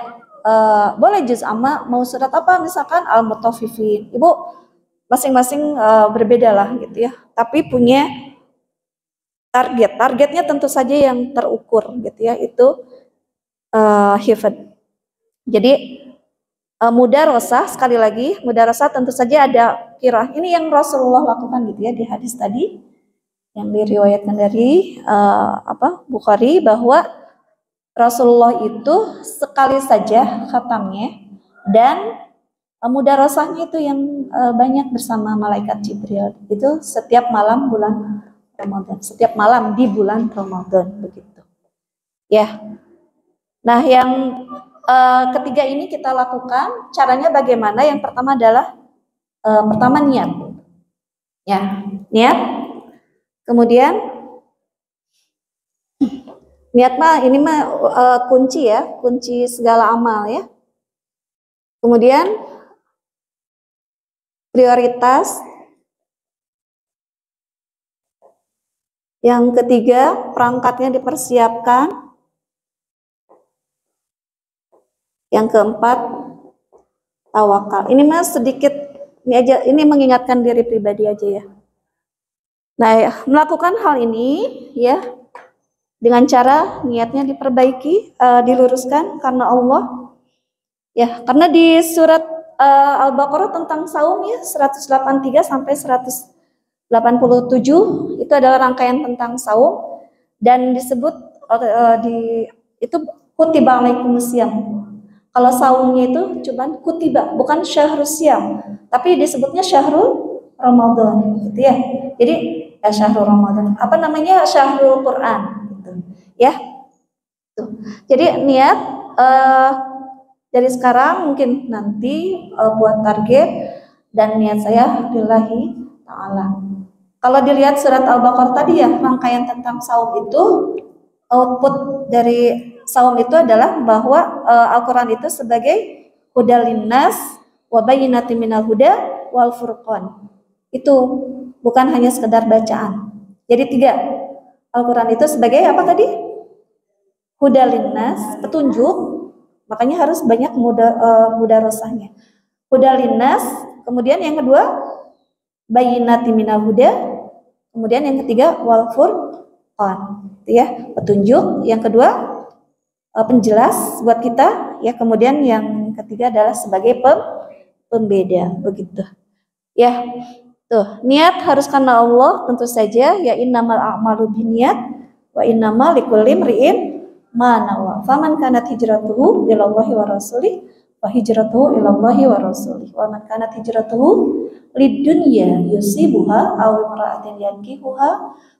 boleh juz amma, mau surat apa misalkan al-mutaffifin. Ibu masing-masing berbeda lah gitu ya. Tapi punya targetnya tentu saja yang terukur gitu ya, itu hifadz. Jadi mudarosah, sekali lagi mudarosah tentu saja ada qiraah. Ini yang Rasulullah lakukan gitu ya di hadis tadi yang diriwayatkan dari Bukhari, bahwa Rasulullah itu sekali saja khatamnya dan mudarosahnya itu yang banyak bersama malaikat Jibril. Itu setiap malam bulan Ramadan, setiap malam di bulan Ramadan begitu. Ya. Nah, yang ketiga ini kita lakukan, caranya bagaimana? Yang pertama adalah pertama niat. Ya, niat. Kemudian niat ini kunci ya, kunci segala amal ya. Kemudian prioritas. Yang ketiga, perangkatnya dipersiapkan. Yang keempat, tawakal. Ini sedikit ini mengingatkan diri pribadi aja ya. Nah, melakukan hal ini ya dengan cara niatnya diperbaiki, diluruskan karena Allah. Ya, karena di surat Al-Baqarah tentang saum ya 183 sampai 187 itu adalah rangkaian tentang saum dan disebut itu kutiba alaikumusiyam. Kalau saumnya itu cuman kutiba, bukan syahrus syam, tapi disebutnya syahrul Ramadan gitu ya. Jadi ya syahrul Ramadan. Apa namanya? Syahrul Quran gitu. Ya. Tuh. Jadi niat dari sekarang mungkin nanti buat target dan niat saya lillahi ta'ala. Kalau dilihat surat Al-Baqarah tadi ya, rangkaian tentang saum itu, output dari saum itu adalah bahwa Al-Quran itu sebagai hudal linnas wa bayyinatin minal huda wal furqan. Itu bukan hanya sekedar bacaan. Jadi 3. Al-Quran itu sebagai apa tadi? Hudal linnas, petunjuk. Makanya harus banyak mudarosahnya. Hudal linnas, kemudian yang kedua bayyinati minal huda, kemudian yang ketiga wal furqan, ya, petunjuk. Yang kedua penjelas buat kita, ya. Kemudian yang ketiga adalah sebagai pembeda, begitu. Ya, tuh, niat harus karena Allah tentu saja, ya innamal a'malu binniyat wa innamal likulli imri'in ma nawa. Faman kanat hijratuhu ilallahi wa rasulih wa hijratuhu ilallahi wa rasulih. Wa man kanat hijratuhu lidunya yusibuha aw imra'atin yankihuha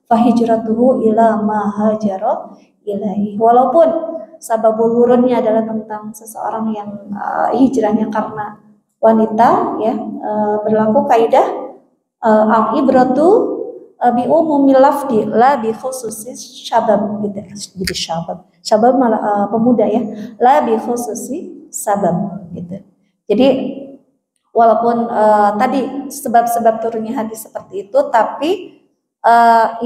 fa hijratuhu ila ma hajara ilaihi. Walaupun sababul wurudnya adalah tentang seseorang yang hijrahnya karena wanita, ya, berlaku kaidah al-ibratu bi umumil lafdi la bi khususis syabab, gitu. Jadi syabab malah pemuda, ya, la bi khususi sabab, gitu. Jadi walaupun tadi sebab-sebab turunnya hadis seperti itu, tapi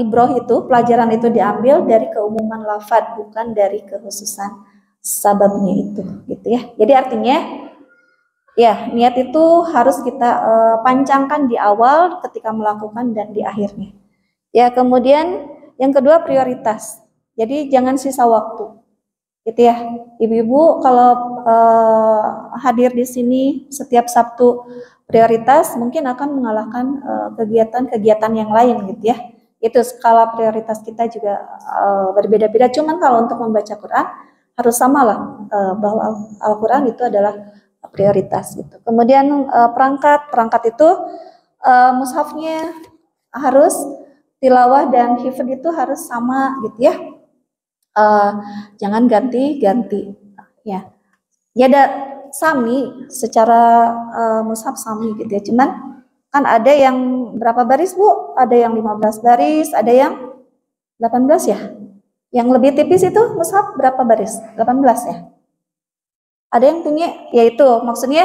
ibroh itu, pelajaran itu diambil dari keumuman lafad, bukan dari kekhususan sababnya itu, gitu, ya. Jadi artinya, ya, niat itu harus kita pancangkan di awal ketika melakukan dan di akhirnya. Ya, kemudian yang kedua prioritas. Jadi jangan sisa waktu, gitu, ya. Ibu-ibu kalau hadir di sini setiap Sabtu prioritas, mungkin akan mengalahkan kegiatan-kegiatan yang lain, gitu, ya. Itu skala prioritas kita juga berbeda-beda. Cuman kalau untuk membaca Quran harus samalah, bahwa Al-Quran itu adalah prioritas, gitu. Kemudian perangkat itu mushafnya harus tilawah dan hifdz itu harus sama, gitu, ya. Jangan ganti-ganti, ya. Ya, ada sami secara mushaf sami, gitu, ya. Cuman kan ada yang berapa baris, Bu? Ada yang 15 baris, ada yang 18, ya. Yang lebih tipis itu mushaf berapa baris? 18, ya. Ada yang punya, yaitu maksudnya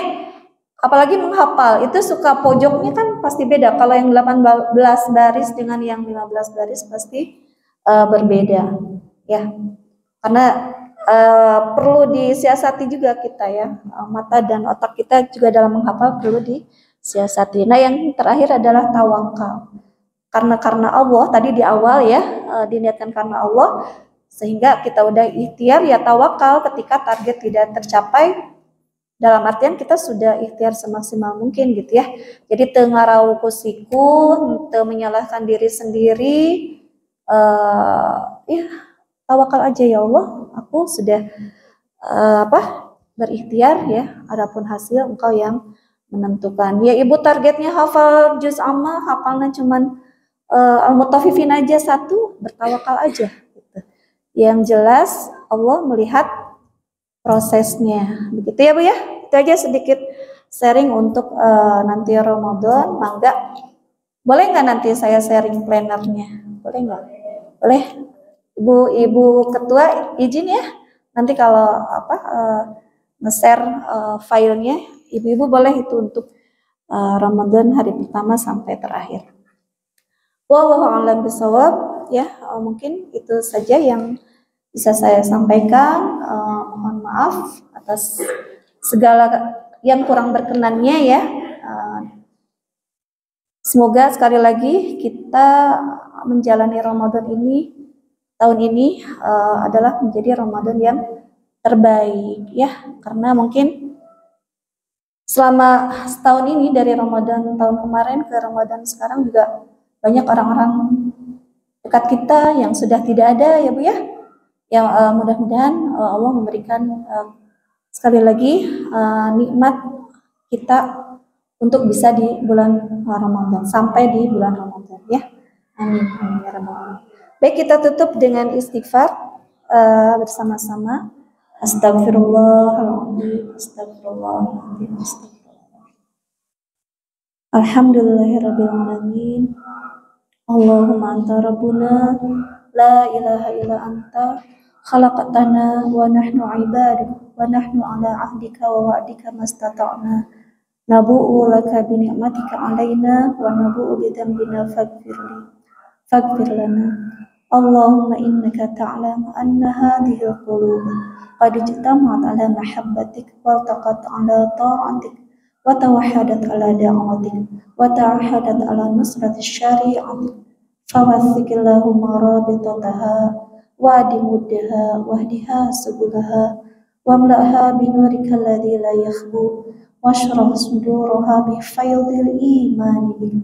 apalagi menghafal itu suka pojoknya kan pasti beda. Kalau yang 18 baris dengan yang 15 baris pasti berbeda, ya. Karena perlu disiasati juga kita, ya. Mata dan otak kita juga dalam menghafal perlu disiasati. Nah, yang terakhir adalah tawakal. Karena Allah tadi di awal, ya, diniatkan karena Allah, sehingga kita udah ikhtiar, ya, tawakal ketika target tidak tercapai. Dalam artian kita sudah ikhtiar semaksimal mungkin, gitu, ya. Jadi tengarau kusiku, menyalahkan diri sendiri, ya, tawakal aja, ya Allah, aku sudah berikhtiar, ya. Adapun hasil Engkau yang menentukan. Ya, Ibu targetnya hafal juz amma, hafalnya cuman al-mutaffifin aja 1, bertawakal aja, gitu. Yang jelas Allah melihat prosesnya, begitu, ya, Bu, ya. Itu aja sedikit sharing untuk nanti Ramadan. Mangga, boleh nggak nanti saya sharing plannernya? Boleh nggak? Boleh. Ibu ketua izin, ya. Nanti kalau nge-share filenya, ibu-ibu boleh itu untuk Ramadan hari pertama sampai terakhir. Wallahu a'lam bishawab, ya. Mungkin itu saja yang bisa saya sampaikan. Mohon maaf atas segala yang kurang berkenannya, ya. Semoga sekali lagi kita menjalani Ramadan ini, tahun ini adalah menjadi Ramadan yang terbaik, ya. Karena mungkin selama setahun ini, dari Ramadan tahun kemarin ke Ramadan sekarang, juga banyak orang-orang dekat kita yang sudah tidak ada, ya, Bu, ya. Yang mudah-mudahan Allah memberikan sekali lagi nikmat kita untuk bisa di bulan Ramadan, sampai di bulan Ramadan, ya. Amin, amin, ya rabbal alamin. Baik, kita tutup dengan istighfar bersama-sama. Astagfirullahaladzim, astagfirullahaladzim, astagfirullah. Alhamdulillahirabbil alamin. Allahumma anta rabbuna la ilaha illa anta khalaqtana wa nahnu ibaduk wa nahnu ala ahdika wa wa'dika mastata'na nabu'u laka bi ni'matika alaina wa nabu'u bi dhanbina faghfirli فاغفر لنا. اللهم إنك تعلم أن هذه القلوب قد اجتمعت على محبتك والتقت على طاعتك وتوحدت على دعوتك وتعهدت على نصرة شريعتك، فوثق اللهم رابطتها وأدم ودها واهدها سبلها واملأها بنورك الذي لا يخبو واشرح صدورها بفيض الإيمان بك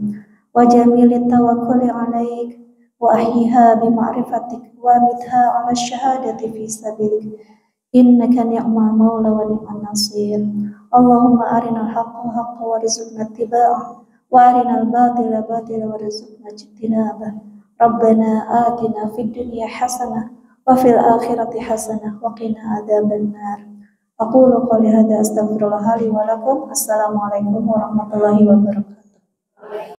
وجميل التوكل عليك وأحيها بمعرفتك وامتها على الشهادة في سبيلك إنك نعم المولى ونعم النصير. اللهم أرنا الحق حقا وارزقنا اتباعه وأرنا الباطل باطلا وارزقنا اجتنابه. ربنا آتنا في الدنيا حسنة وفي الآخرة حسنة وقنا عذاب النار. أقول قولي هذا أستغفر الله لي ولكم. السلام عليكم ورحمة الله وبركاته.